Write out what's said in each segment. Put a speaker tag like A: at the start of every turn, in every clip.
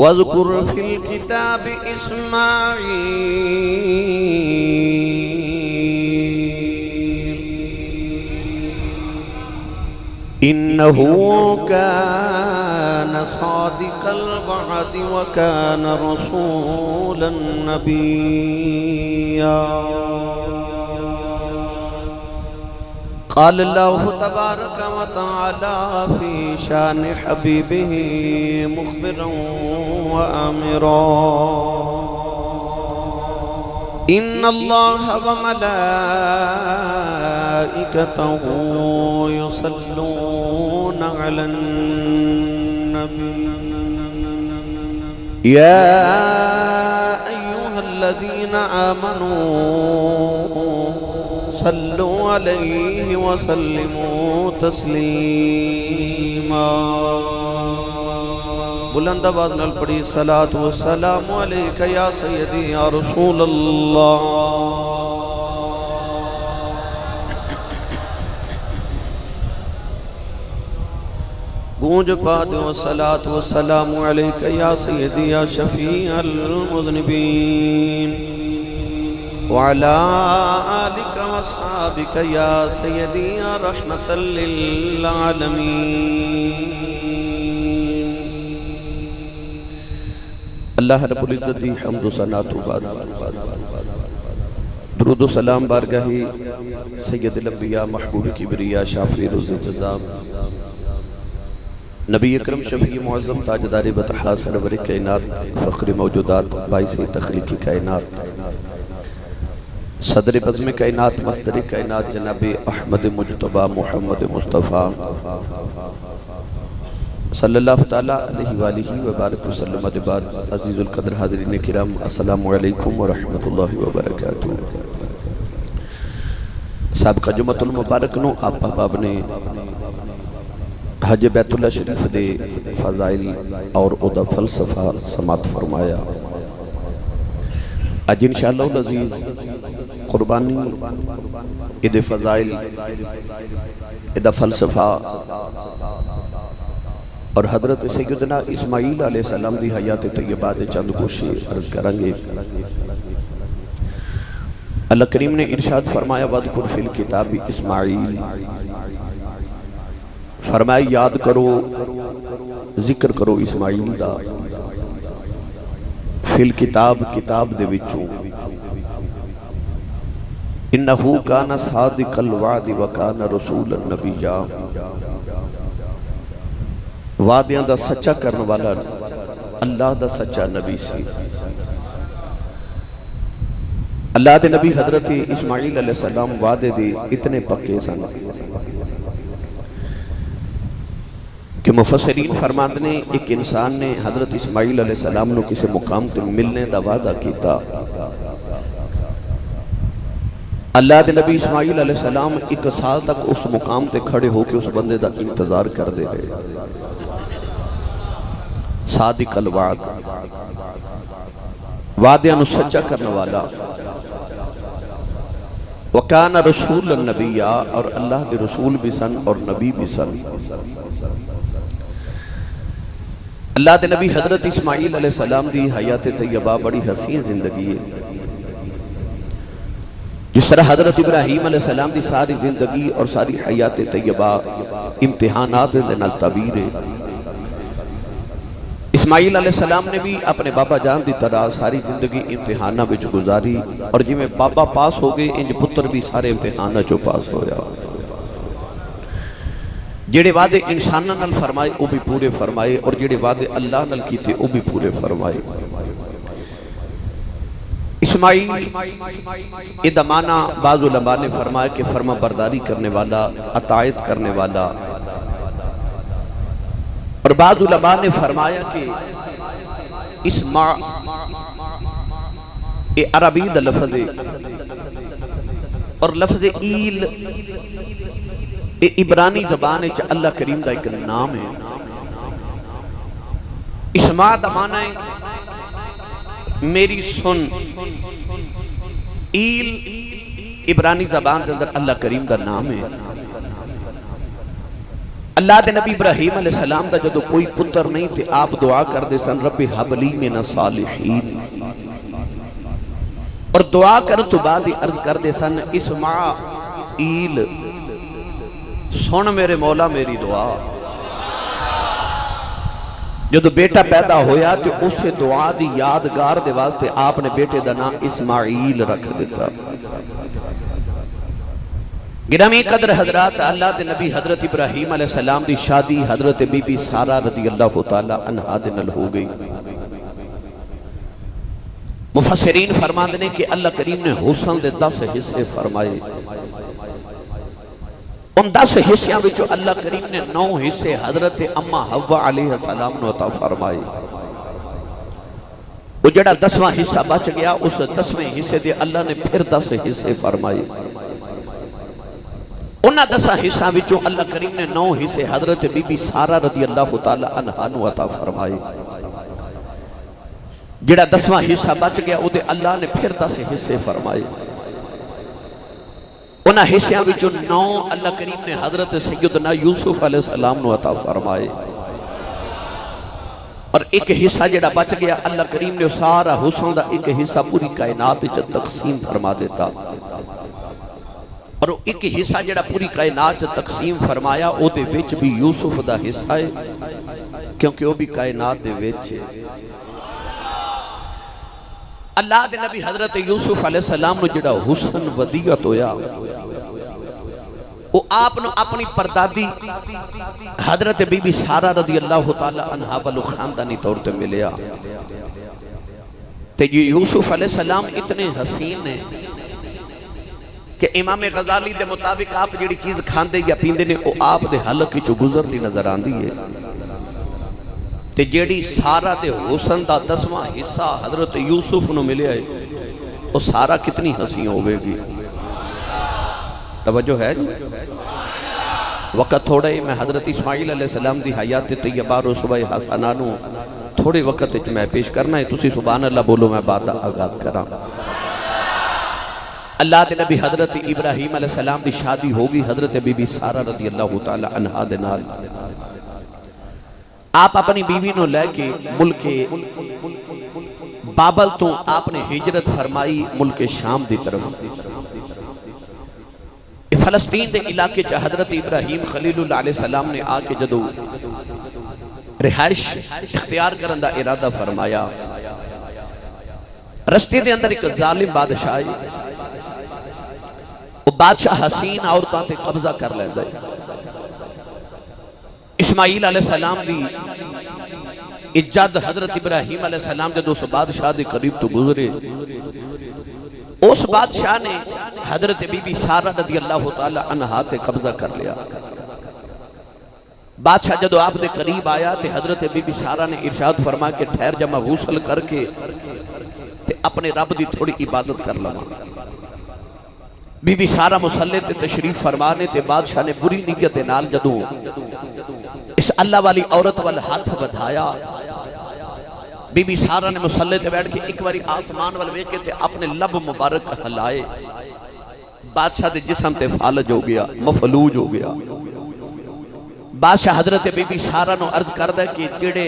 A: واذکر فی الکتاب اسماعیل انہ کان صادق الوعد وکان رسولا نبیا۔ قال اللہ تبارک و تعالی فی شان حبیبہ مخبرا و آمرا ان اللہ و ملائکتہ یصلون علی النبی یا ایہا الذین آمنوا صلوا علیہ وسلموا تسلیما۔ بلند آواز نال پڑھی صلاۃ و سلام علیک یا سیدی یا رسول اللہ۔ گونج پا دو صلاۃ و سلام علیک یا سیدی یا شفیع المذنبین وعلى آلك وصحابك يا سيدي يا رحمة للعالمين۔ اللہ رب العزت دی حمد و ثنا تو بعد درود و سلام بارگاہ سید الانبیاء محبوب کبریا شافی روز جزا نبی اکرم شفیع معظم تاجدار بطحا سرور کائنات فخر موجودات باعث تخلیقی کائنات صدر بزم کائنات مصدر کائنات جناب احمد مجتبی محمد مصطفیٰ صلی اللہ تعالیٰ علیہ وآلہ وبارک وسلم بعد عزیز القدر حاضرین کرام السلام علیکم ورحمت اللہ وبرکاتہ۔ سابقہ جمعۃ المبارک نو آپ احباب نے حج بیت اللہ شریف دے فضائل اور ادا فلسفہ سماعت فرمایا۔ آج انشاءاللہ العزیز قربانی اد فضائل اد فلسفہ اور حضرت سیدنا اسماعیل علیہ السلام دی حیات طیبہ دے چند گوشے عرض کریں گے۔ اللہ کریم نے ارشاد فرمایا وَاذْكُرْ فِي الْكِتَابِ اسماعیل، فرمایا یاد کرو ذکر کرو اسماعیل دا فی الکتاب کتاب دے وچوں انہو کان صادق الوعد وکان رسول النبیہ، وعدیاں دا سچا کرنے والا اللہ دا سچا نبی سی۔ اللہ دے نبی حضرت اسماعیل علیہ السلام وعدے دے اتنے پکے سن کہ مفسرین فرماتے نے ایک انسان نے حضرت اسماعیل علیہ السلام نے کسی مقام تے ملنے دا وعدہ کیتا، اللہ دے نبی اسماعیل علیہ السلام ایک سال تک اس مقام تے کھڑے ہو کے اس بندے دا انتظار کر دے رہے۔ صادق الوعد، وعدیاں نو سچا کرنے والا، وکان رسول النبی، اور اللہ دے رسول بھی سن اور نبی بھی سن۔ اللہ دے نبی حضرت اسماعیل علیہ السلام دی حیات طیبہ بڑی حسین زندگی ہے، جس طرح حضرت ابراہیم علیہ السلام دی ساری زندگی اور ساری حیات طیبہ امتحانات دے نال تعبیر ہے۔ اسماعیل علیہ السلام نے بھی اپنے بابا جان دی طرح ساری زندگی امتحانہ بچ گزاری، اور جی میں بابا پاس ہو گئے انج پتر بھی سارے امتحانہ چو پاس ہویا۔ جڑے وعدے انسانہ نال فرمائے وہ بھی پورے فرمائے، اور جڑے وعدے اللہ نال کیتے وہ بھی پورے فرمائے۔ اسماعیل ادمانہ بعض علماء نے فرمایا کہ فرما برداری کرنے والا، اطاعت کرنے والا، اور بعض علماء نے فرمایا کہ عربی دا لفظ ہے، اور لفظ ایل عبرانی زبان ہے، اللہ کریم دا ایک نام ہے۔ اسماع دا معنی ہے میری سن، ایل عبرانی زبان دے اندر اللہ کریم دا نام ہے۔ اللہ دے نبی ابراہیم علیہ السلام دا جدو کوئی پتر نہیں تے آپ دعا کر دے سن رب حب لی من الصالحین، اور دعا کر تو بعد ہی عرض کر دے سن اسماعیل سن میرے مولا میری دعا۔ جدو بیٹا پیدا ہویا تو اسے دعا دی یادگار دے واسطے آپ نے بیٹے دا نام اسماعیل رکھ دیتا۔ گرامی قدر حضرات، اللہ دے نبی حضرت ابراہیم علیہ السلام دی شادی حضرت بی بی سارہ رضی اللہ تعالی عنہا دے نال ہو گئی۔ مفسرین فرماندے نے کہ اللہ کریم نے حسن دے 10 حصے فرمائے، ان 10 حصیاں وچوں اللہ کریم نے 9 حصے حضرت اما حوا علیہ السلام نے عطا فرمائے۔ وہ جڑا 10واں حصہ بچ گیا اس 10ویں حصے دے اللہ نے پھر 10 حصے فرمائے۔ انہاں 10 حصہ وچوں اللہ کریم نے 9 حصے حضرت بی بی سارہ رضی اللہ تعالی عنہا نو عطا فرمائے۔ جڑا 10واں حصہ بچ گیا وہ دے اللہ نے پھر 10 حصے فرمائے۔ انہاں حصیاں وچوں 9 اللہ کریم نے حضرت سیدنا یوسف علیہ السلام نو عطا فرمائے، اور ایک حصہ جڑا بچ گیا اللہ کریم نے سارا حسن دا ایک حصہ پوری کائنات وچ تقسیم فرما دیتا، اور ایک حصہ جڑا پوری کائنات تقسیم فرمایا او دے وچ بھی یوسف دا حصہ ہے، کیونکہ وہ بھی کائنات دے وچ ہے۔ اللہ دے نبی حضرت یوسف علیہ السلام نے جڑا حسن ودیعت ہویا وہ آپ نے اپنی پردادی حضرت بی بی سارہ رضی اللہ تعالی عنہا والو خاندانی طور تے ملیا۔ تے یہ یوسف علیہ السلام اتنے حسین ہیں کہ امام غزالی دے مطابق آپ جڑی چیز کھاندے یا پیندے نے وہ آپ دے حلق کی چو گزر دی نظر آندی ہے۔ تے جیڑی سارہ دے حسن دا 10واں حصہ حضرت یوسف نو ملے آئے وہ سارہ کتنی حسین ہوئے گی، توجہ ہے جی؟ وقت تھوڑا ہی میں حضرت اسماعیل علیہ السلام دی حیات طیبہ رسوہ حسنانو تھوڑے وقت میں پیش کرنا ہے، تسی سبحان اللہ بولو میں بعد آغاز کراں۔ اللہ دے نبی حضرت ابراہیم علیہ السلام دی شادی ہوگی حضرت بی بی سارہ رضی اللہ تعالی عنہا دے نال۔ آپ اپنی بیوی نو لے کے ملک بابل تو آپ نے ہجرت فرمائی ملک شام دی طرف۔ فلسطین دے علاقے چا حضرت ابراہیم خلیل اللہ علیہ السلام نے آکے جدو رہائش اختیار کرن دا ارادہ فرمایا، رستے دے اندر ایک ظالم بادشاہ ہے، وہ بادشاہ حسین عورتاں تے قبضہ کر لے دے۔ اسماعیل علیہ السلام دی اجاد حضرت ابراہیم علیہ السلام جدو اس بادشاہ دے قریب تو گزرے، اس بادشاہ نے حضرت بی بی سارہ رضی اللہ تعالی عنہا تے قبضہ کر لیا۔ بادشاہ جدو آپ دے قریب آیا تے حضرت بی بی سارہ نے ارشاد فرما کہ ٹھہر جا میں غسل کر کے تے اپنے رب دی تھوڑی عبادت کر لوں۔ بی بی سارہ مسلح تے تشریف فرمانے تے بادشاہ نے بری نیت دے نال جدو اس اللہ والی عورت وال ہاتھ بدھایا، بی بی سارہ نے مسلح تے بیٹھ کے ایک باری آسمان وال ویکھ کے تے اپنے لب مبارک ہلائے، بادشاہ دے جسم تے فالج ہو گیا، مفلوج ہو گیا۔ بادشاہ حضرت بی بی سارہ نو عرض کردہ کہ جڑے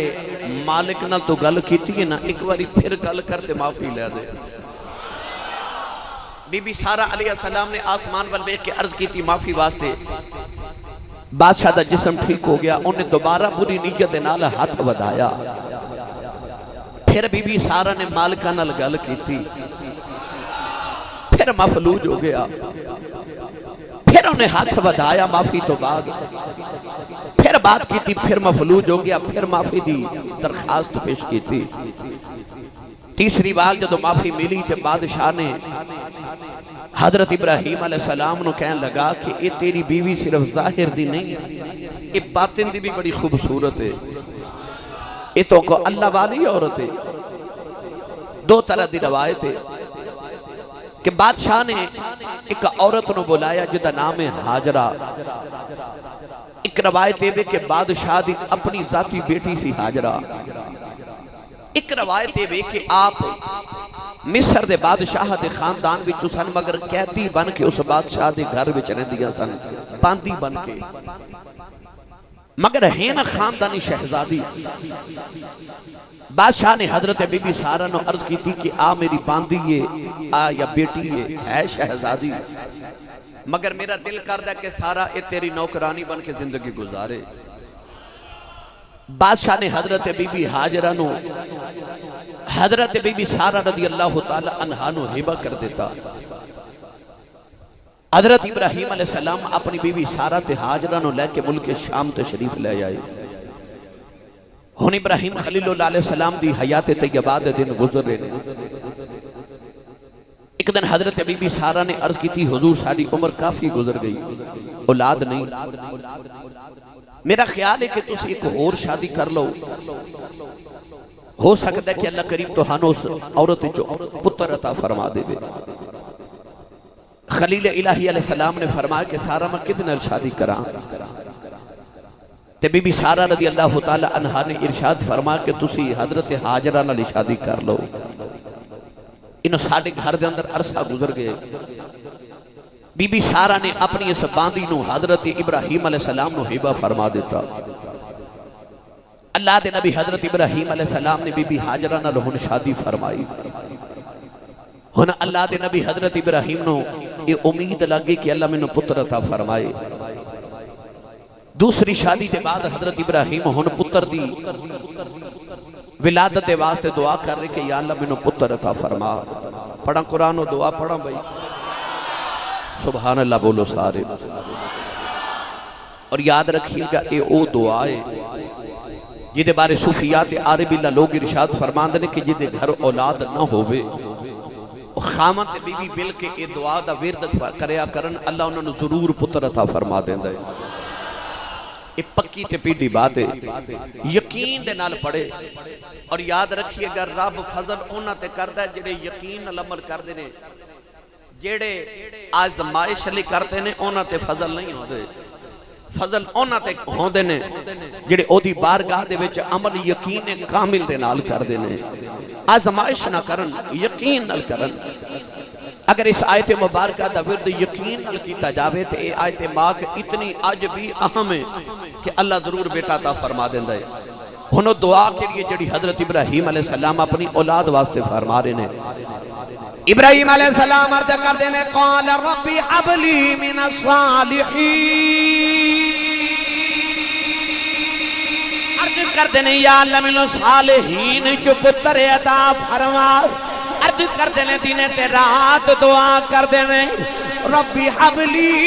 A: مالک نال تو گل کیتی ہے نا ایک باری پھر گل کرتے معافی لے دے۔ بی بی سارہ علیہ السلام نے آسمان وال ویکھ کے عرض کی تھی معافی واسطے، بادشاہ دا جسم ٹھیک ہو گیا، انہیں دوبارہ بری نیت نال ہاتھ بدھایا، پھر بی بی سارہ نے مالکہ نال گل کی تھی، پھر مفلوج ہو گیا، پھر انہیں ہاتھ بدھایا معافی تو بعد، پھر بات کی تھی، پھر مفلوج ہو گیا، پھر معافی دی درخواست پیش کی تھی۔ تیسری بار جدو معافی ملی تے بادشاہ نے حضرت ابراہیم علیہ السلام نو کہنے لگا کہ اے تیری بیوی صرف ظاہر دی نہیں، اے باطن دی بھی بڑی خوبصورت ہے، اے تو کو اللہ والی عورت ہے۔ دو طرح دی روایت ہے کہ بادشاہ نے ایک عورت نو بلایا جدا نام ہے ہاجرہ، ایک روایت ہے کہ بادشاہ دی اپنی ذاتی بیٹی سی ہاجرہ، ایک روایت ہے کہ آپ مصر دے بادشاہ دے خاندان وچ سن مگر قیدی بن کے اس بادشاہ دے گھر وچ رہندیاں سن، باندی بن کے۔ مگر ہے نا خاندانی شہزادی. بادشاہ نے حضرت بی بی سارا نو عرض کی تھی کہ آ میری باندی آ یا بیٹی ہے شہزادی، مگر میرا دل کردہ کہ سارا اے تیری نوکرانی بن کے زندگی گزارے. بادشاہ نے حضرت بی بی حاجرہ نو حضرت بی بی سارا رضی اللہ تعالی عنہ نو ہبہ کر دیتا. حضرت ابراہیم علیہ السلام اپنی بی بی سارا تے حاجرہ نو لے کے ملک شام تشریف لے آئے. ہن ابراہیم خلیل اللہ علیہ السلام دی حیات طیبہ دے دن گزر رہے. ایک دن حضرت بی بی سارا نے عرض کی تھی حضور ساری عمر کافی گزر گئی، اولاد نہیں، میرا خیال ہے کہ تُس ایک اور شادی کر لو، ہو سکتا ہے کہ اللہ کریم تو ہنوس عورت جو پتر عطا فرما دے دے. خلیل الہی علیہ السلام نے فرمایا کہ سارا میں کتنے شادی کران؟ تے بی بی سارا رضی اللہ تعالی عنہ نے ارشاد فرمایا کہ تسی حضرت حاجرہ نال شادی کر لو. انہوں ساڑھے گھر دے اندر عرصہ گزر گئے. بی بی سارا نے اپنی اس باندی نو حضرت ابراہیم علیہ السلام نو ہبہ فرما دیتا. اللہ دے نبی حضرت ابراہیم علیہ السلام نے بی بی حاجرہ نال ہن شادی فرمائی. ہن اللہ دے نبی حضرت ابراہیم نو یہ امید لگی کہ اللہ میں نو پتر عطا فرمائے. دوسری شادی دے بعد حضرت ابراہیم ہن پتر دی ولادت دے واسطے دعا کر رہے کہ یا اللہ میں نو پتر عطا فرما. پڑھا قرآن و دعا پڑھا بھائی، سبحان اللہ بولو سارے. اور یاد رکھیے گا اے او دعا ہے جدے بارے صوفیات عربی اللہ لوگ ارشاد فرماندے نے کہ جدے گھر اولاد نہ ہوئے خامن تے بی بی بل کے اے دعا دا ورد کریا کرن، اللہ انہوں نے ضرور پتر عطا فرما دیندے. یہ پکی تے پیڑی بات ہے، یقین دے نال پڑھے. اور یاد رکھیے گا رب فضل اونا تے کردہ ہے جڑے یقین نال عمل کر دینے، جڑے آزمائش علی کرتے نے اونا تے فضل نہیں ہو دے. فضل اونا تے ہوں دے نے جڑے او دی بارگاہ دے وچ عمل یقین کامل دے نال کر دینے، آزمائش نہ کرن، یقین نال کرن. اگر اس آیت مبارکہ دا ورد یقین نال کیتا جاوے تے اے آیت ماک اتنی آج بھی اہم ہے کہ اللہ ضرور بیٹا عطا فرما دیندہ ہے. ہنو دعا کے لیے جڑی حضرت ابراہیم علیہ السلام اپنی اولاد واسطے فرما رہے نے. ابراہیم علیہ السلام عرض کر دینے قال ربی عبلی من الصالحین، عرض کر دینے یا اللہ من الصالحین جو پتر عطا فرما. عرض کر دینے دینے تے رات دعا کر دینے ربی عبلی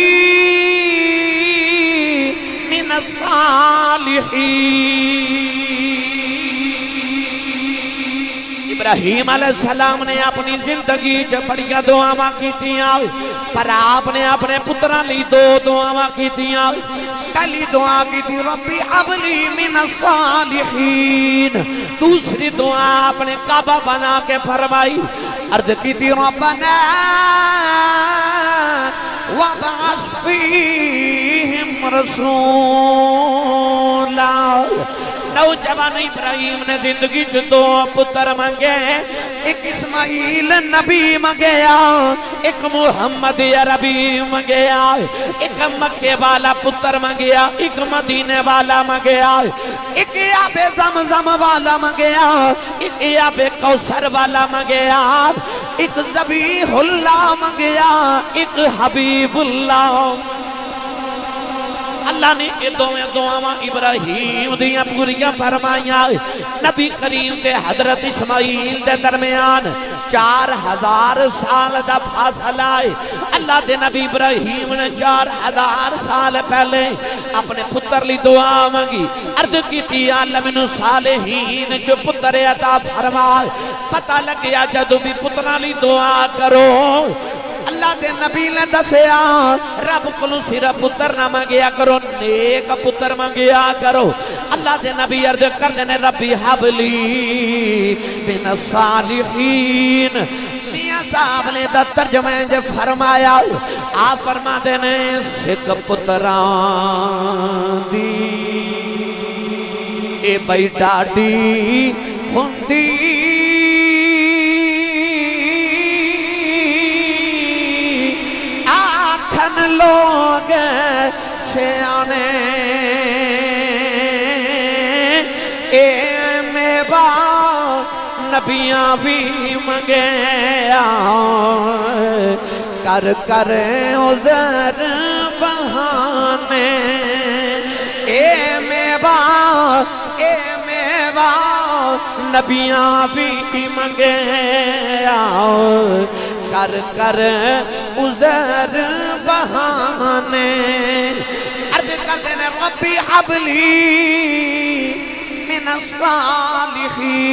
A: من الصالحین. ابراہیم علیہ السلام نے اپنی زندگی چ بڑیاں دعاواں کیتیاں، پر آپ نے اپنے پتراں لی دو دعاواں کیتیاں. پہلی دعا کی تھی ربی عبلی من الصالحین، دوسری دعا اپنے کعبہ بنا کے فرمائی. عرض کی تھی ربنا وابعث فیہم رسولا. نوجوان ابراہیم نے زندگی چ دو پتر مانگے، ایک اسماعیل نبی مانگیا، ایک محمد عربی مانگیا، ایک مکے والا پتر مانگیا، ایک مدینے والا مانگیا، ایک آب زمزم والا مانگیا، ایک آب کوثر والا مانگیا، ایک ذبیح اللہ مانگیا، ایک حبیب اللہ. اللہ نے یہ دعاواں ابراہیم دیاں پوریاں فرمائیاں. نبی کریم تے حضرت اسماعیل دے درمیان 4000 سال دا فاصلہ ہے. اللہ دے نبی ابراہیم نے 4000 سال پہلے اپنے پتر لی دعا مانگی. عرض کی تھی اللہ من صالحین جو پتر عطا فرما. پتہ لگیا جدو بھی پتران لی دعا کرو اللہ دے نبی نے دسیا رب کلو صرف پتر نہ مانگیا کرو، نیک پتر مانگیا کرو. اللہ دے نبی عرض کر دینے ربی حبلی من الصالحین. میاں صاحب نے دا ترجمہ جب فرمایا آپ فرما دینے سکھ پتران دی اے بھائی ڈاڈی ہوندی لوگ سیانے نبیاں بھی منگیا کر کر عذر بہانے اے میوہ نبیاں بھی منگیا کر کر عذر بہانے عرض کرتے ہیں ربی حبلی من الصالحین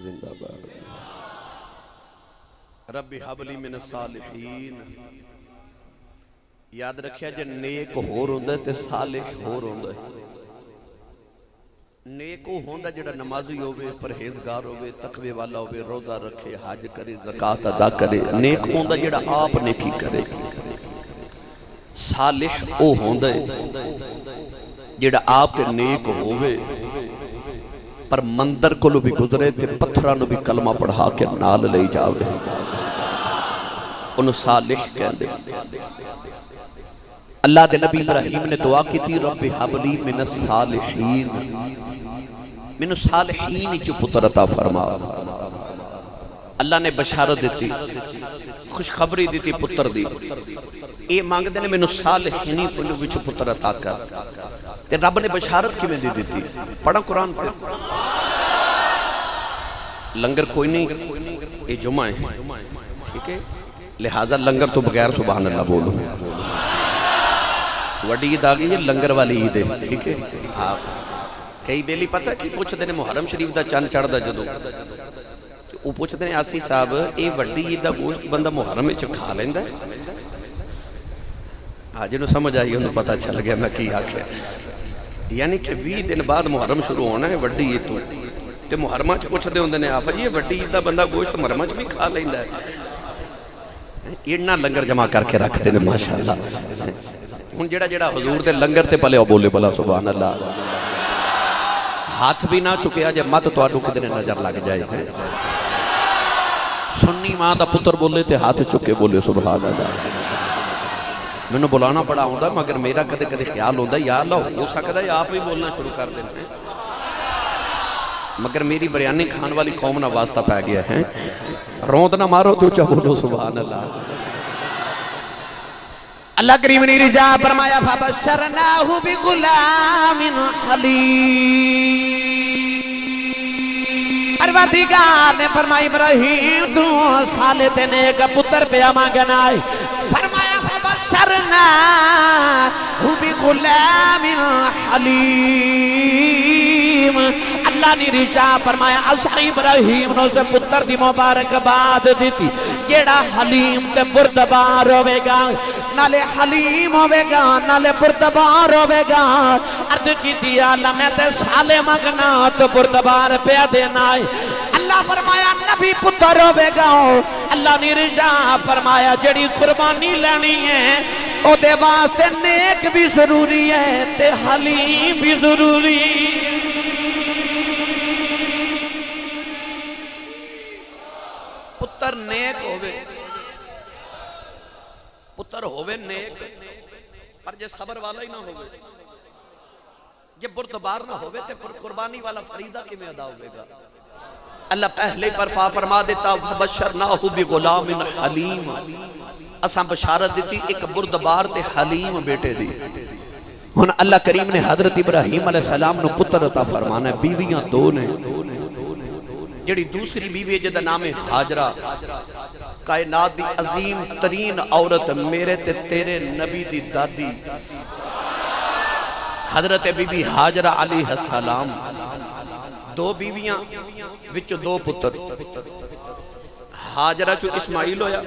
A: زندہ باد ربی حبلی من الصالحین یاد رکھیا جے نیک ہور ہوندہ تے صالح ہور ہوندہ نیک ہوندہ جڑا نمازی ہوئے پرہیزگار ہوئے تقوی والا ہوئے روزہ رکھے حج کرے زکاة ادا کرے نیک ہوندہ جڑا آپ نیکی کرے صالح او ہوندہ جڑا آپ تے نیک ہوئے پر مندر کو بھی گزرے تے پتھرانو بھی کلمہ پڑھا کے نال لئی جاوے انہوں صالح کہندے اللہ دے نبی ابراہیم نے دعا کی تھی رب حبلی من الصالحین من الصالحین جو پتر عطا فرما اللہ نے بشارت دیتی خوشخبری دیتی پتر دی اے مانگ دینے من الصالحین وچ پتر عطا کر تے رب نے بشارت کی میں دی دیتی پڑھا قرآن پڑھا لنگر کوئی نہیں یہ جمعہ ہے ٹھیک ہے لہذا لنگر تو بغیر سبحان اللہ بولو وڈی عید آگئی ہے لنگر والی عید ہے ٹھیک ہے کئی بیلی پتہ کی پوچھ دینے محرم شریف دا چاند چڑھ دا جدو وہ پوچھ دینے آسی صاحب اے وڈی عید دا گوشت بندہ محرم میں کھا لیندہ ہے آج انہوں سمجھ آئی انہوں پتہ چل گیا میں کی آکھیا یعنی کہ 20 دن بعد محرم شروع ہونا ہے وڈی عید تو تے محرمہ چ پوچھ دے ہوندے نے آفا جی یہ وڈی عید دا بندہ گوشت محرمہ چ بھی کھا لیندہ ہے ایڈنا لنگر جمع کر کے رکھ دینے ماشاءاللہ ہن جڑا حضور دے لنگر تے پلے بولے بلا سبحان اللہ ہاتھ بھی نہ چکیا جے مت تواڈو کدنے نظر لگ جائے سنی ماں دا پتر بولے تے ہاتھ چکے بولے سبحان اللہ میں نے بلانا پڑا ہوندہ مگر میرا کدے کدے خیال ہوندہ یا اللہ ہو سکتا ہے آپ ہی بولنا شروع کر دینا ہے مگر میری بریانی کھان والی قوم نہ واسطہ پہ گیا ہے روند نہ مارو تو چاہ بولو سبحان اللہ اللہ کریم نے رجا فرمایا فَبَشَّرْنَاهُ بِغُلَامٍ حَلِيمٍ پروردگار نے فرمایا ابراہیم تو سالے دینے کا پتر پہ مانگنا ہے فرمایا فَبَشَّرْنَاهُ بِغُلَامٍ حَلِيمٍ اللہ نے رجا فرمایا اسا ابراہیم نو سے پتر دی مبارک بات دیتی جیڑا حلیم تے بردبار ہوئے گا نالے حلیم ہوئے گا نالے بردبار ہوئے گا عرض کی دیا اللہ میں تے سالے مگنا تو بردبار پہ دینا ہے اللہ فرمایا نبی پتر ہوئے گا اللہ نے رجا فرمایا جڑی قربانی لینی ہے او دے واسطے نیک بھی ضروری ہے تے حلیم بھی ضروری پتر نیک ہوئے نیک پر جے صبر والا ہی نہ ہوئے جے بردبار نہ ہوئے تے پر قربانی والا فریضہ کی میں ادا ہوئے گا اللہ پہلے پر فرما دیتا فَبَشَّرْنَاهُ بِغُلَامٍ حَلِيمٍ اساں بشارت دیتی ایک بردبار تے حلیم بیٹے دی ہن اللہ کریم نے حضرت ابراہیم علیہ السلام نو پتر عطا فرمانا ہے بیویاں دو نے جڑی دوسری بیوی جدہ نام حاجرہ کائنات دی عظیم ترین عورت میرے تے تیرے نبی دی دادی حضرت بی بی حاجرہ علیہ السلام دو بیویاں وچو دو پتر حاجرہ چو اسماعیل ہویا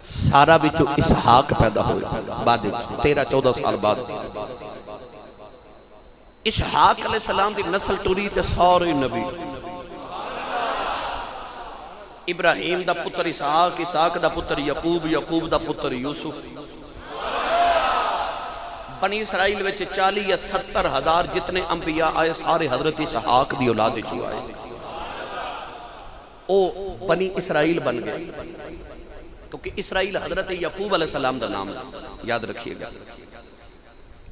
A: سارا وچو اسحاق پیدا ہویا بعد 13-14 سال بعد اسحاق علیہ السلام دی نسل ٹوری تے سارے نبی ابراہیم دا پتر اسحاق اسحاق دا پتر یعقوب یعقوب دا پتر یوسف بنی اسرائیل وچ 40 یا 70 ہزار جتنے انبیاء آئے سارے حضرت اسحاق دی اولاد چوں آئے، او بنی اسرائیل بن گئے، کیونکہ اسرائیل حضرت یعقوب علیہ السلام دا نام یاد رکھیے گا۔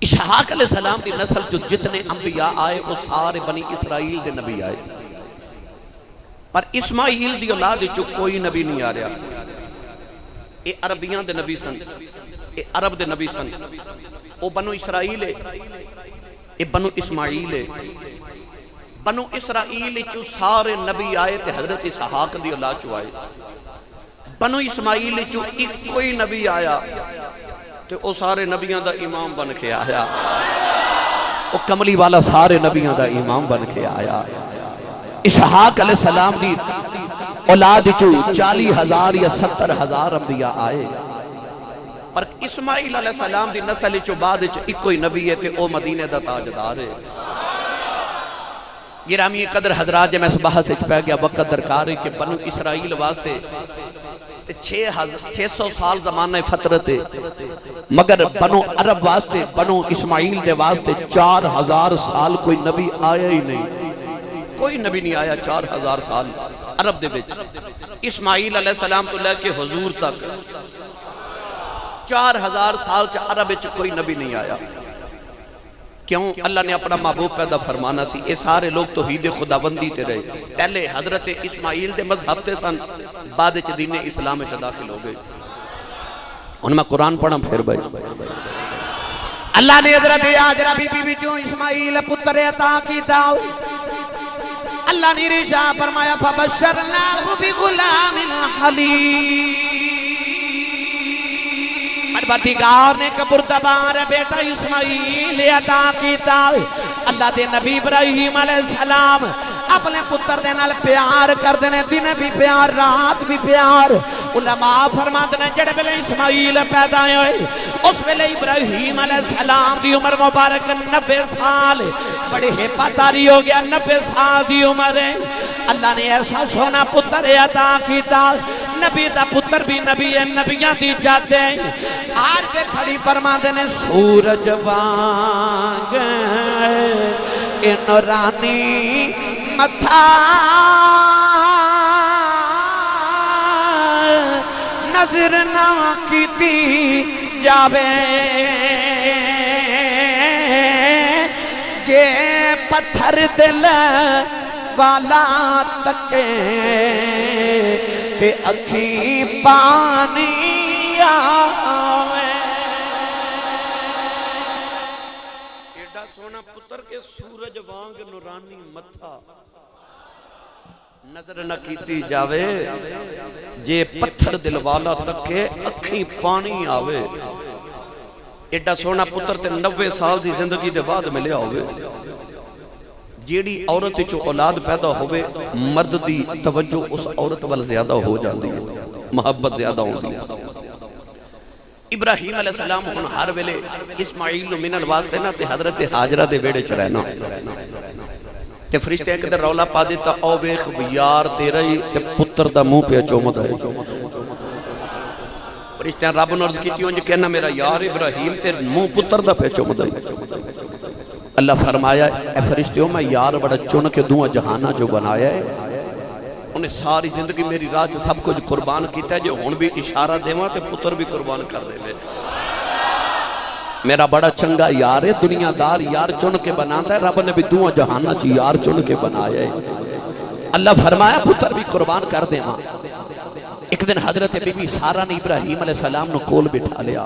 A: اسحاق علیہ السلام دی نسل جو جتنے انبیاء آئے وہ سارے بنی اسرائیل دے نبی آئے، پر اسماعیل دی اولاد جو کوئی نبی نہیں آ رہا۔ اے عربیاں دے نبی سن، اے عرب دے نبی سن، او بنو اسرائیل ہے، اے بنو اسماعیل ہے۔ بنو اسرائیل چو سارے نبی آئے تے حضرت اسحاق دی اولاد چو آئے، بنو اسماعیل چو ایک کوئی نبی آیا تے او سارے نبیاں دا امام بن کے آیا، او کملی والا سارے نبیاں دا امام بن کے آیا۔ اسحاق علیہ السلام دی اولاد چو 40,000 یا 70,000 انبیاء آئے، پر اسماعیل علیہ السلام دی نسل چو بعد ایک کوئی نبی ہے تے او مدینہ دا تاجدار ہے۔ گرامی قدر حضرات جب میں اس بحث سے پہ گیا وقت درکار ہے کہ بنو اسرائیل واسطے 600 سال زمانہ فترت ہے، مگر بنو عرب واسطے بنو اسماعیل دے واسطے 4000 سال کوئی نبی آیا ہی نہیں، کوئی نبی نہیں آیا 4000 سال عرب دے وچ۔ اسماعیل علیہ السلام تو لے کے حضور تک 4000 سال چا عرب وچ کوئی نبی نہیں آیا۔ کیوں؟ اللہ نے اپنا محبوب پیدا فرمانا سی، اے سارے لوگ توحید خداوندی تے رہے، پہلے حضرت اسماعیل دے مذہب تے سن، بعد چ دین اسلام چ داخل ہو گئے۔ ان میں قرآن پڑھا پھر بھائی،
B: اللہ نے حضرت ہاجرہ بی بی وچوں اسماعیل پتر عطا کیتا، اللہ نے رضا فرمایا فبشرناہ بغلام حلیم، پروردگار نے کبردبار بیٹا اسماعیل عطا کیتا۔ اللہ دے نبی ابراہیم علیہ السلام اپنے پتر دے نال پیار کر دینے، دن بھی پیار رات بھی پیار۔ علماء فرماتے ہیں جڑے ویلے اسماعیل پیدا ہوئے اس ویلے ابراہیم علیہ السلام دی عمر مبارک 90 سال، بڑے ہیپاتاری ہو گیا، 90 سال دی عمر ہے۔ اللہ نے ایسا سونا پتر عطا کیتا، نبی دا پتر بھی نبی ہے، نبیاں دی جاتے ہیں۔ آج پہ کھڑی فرماتے ہیں سورج وانگ اے نورانی متھا نظر نہ کیتی جاوے، جے پتھر دل والا تکے تے اکھی پانی آوے۔
A: ایڈا سونا پتر کے سورج وانگ نورانی متھا نظر نہ کیتی جاوے، جے پتھر دل والا تکے اکھی پانی آوے۔ ایڈا سونا پتر تے 90 سال دی زندگی دے بعد ملیا ہوئے۔ جیڑی عورت چو اولاد پیدا ہوئے مرد دی توجہ اس عورت وال زیادہ ہو جاندی ہے، محبت زیادہ ہوندی ہے۔ ابراہیم علیہ السلام ہن ہر ویلے اسماعیل نو منن واسطے نا تے حضرت ہاجرہ دے بیڑے چ رہنا تے فرشتے ایک در رولا پا دیتا، او ویکھ یار تیرا ہی تے پتر دا منہ پہ چومدا ہے۔ فرشتے رب نے عرض کیتی انج کہنا میرا یار ابراہیم تے منہ پتر دا پہ چومدا ہے۔ اللہ فرمایا اے فرشتیوں میں یار بڑا چن کے دوں جہانہ جو بنایا ہے، انہیں ساری زندگی میری راہ سے سب کچھ قربان کیتا ہے، جو ہن بھی اشارہ دیواں تے پتر بھی قربان کر دے لے۔ میرا بڑا چنگا یار ہے، دنیا دار یار چن کے بناتا ہے، رب نے بھی دوں جہانہ چی یار چن کے بنایا ہے۔ اللہ فرمایا پتر بھی قربان کر دے ماں۔ ایک دن حضرت بی بی سارہ نے ابراہیم علیہ السلام نو کول بٹھا لیا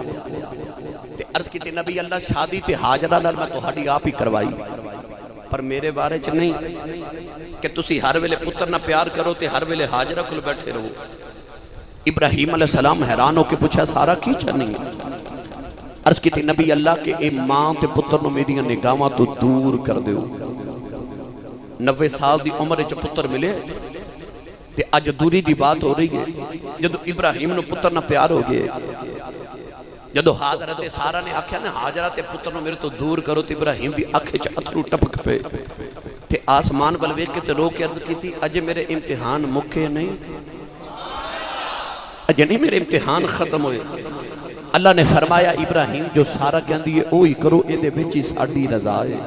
A: تے عرض کی تے نبی اللہ شادی تے ہاجرہ لال میں تو ہڈی آپ ہی کروائی، پر میرے بارے چ نہیں کہ تسی ہر ویلے پتر نہ پیار کرو تے ہر ویلے ہاجرہ کل بیٹھے رہو۔ ابراہیم علیہ السلام حیران ہو کے پوچھا سارہ کی چنی؟ عرض کی تے نبی اللہ کے اے ماں تے پتر نو میری نگاہاں تو دور کر دیو۔ 90 سال دی عمر چ پتر ملے تے اج دوری دی بات ہو رہی ہے، جدو ابراہیم نو پتر نہ پیار ہو گئے، جدو حضرت سارہ نے آکھیا نا حاجرہ تے پتر نو میرے تو دور کرو تے ابراہیم دی اکھے چ اتھرو ٹپک پے تے آسمان ول ویکھ کے تے رو کے عرض کیتی اج میرے امتحان مکے نہیں، اج نہیں میرے امتحان ختم ہوئے۔ اللہ نے فرمایا ابراہیم جو سارا کہندی ہے اوہی کرو ایدے وچ ساڈی رضا ہے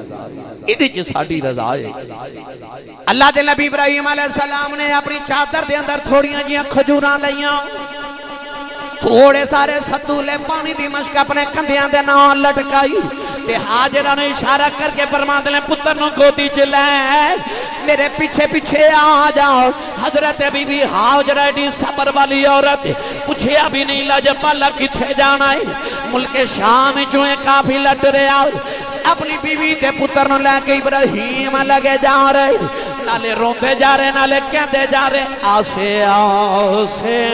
A: ایدے وچ ساڈی رضا ہے
B: اللہ دے نبی ابراہیم علیہ السلام نے اپنی چادر دے اندر تھوڑیاں جیاں کھجوراں لیاں تھوڑے سارے ستولے پانی دی مشک اپنے کندھیاں دے نال لٹکائی تے ہاجرہ نے اشارہ کر کے فرماندے نے پتر نو گودی چ لے میرے پیچھے پیچھے آ جاؤ حضرت بی بی ہاجرہ دی صبر والی عورت پوچھیا بھی نہیں لاجپالا کتھے جانا ہے ملک شام چوں کافی لٹ رہا اپنی بیوی تے پتر نو لے کے ابراہیم لگے جا رہے نالے روندے جا رہے نالے کہندے جا رہے آسے آسے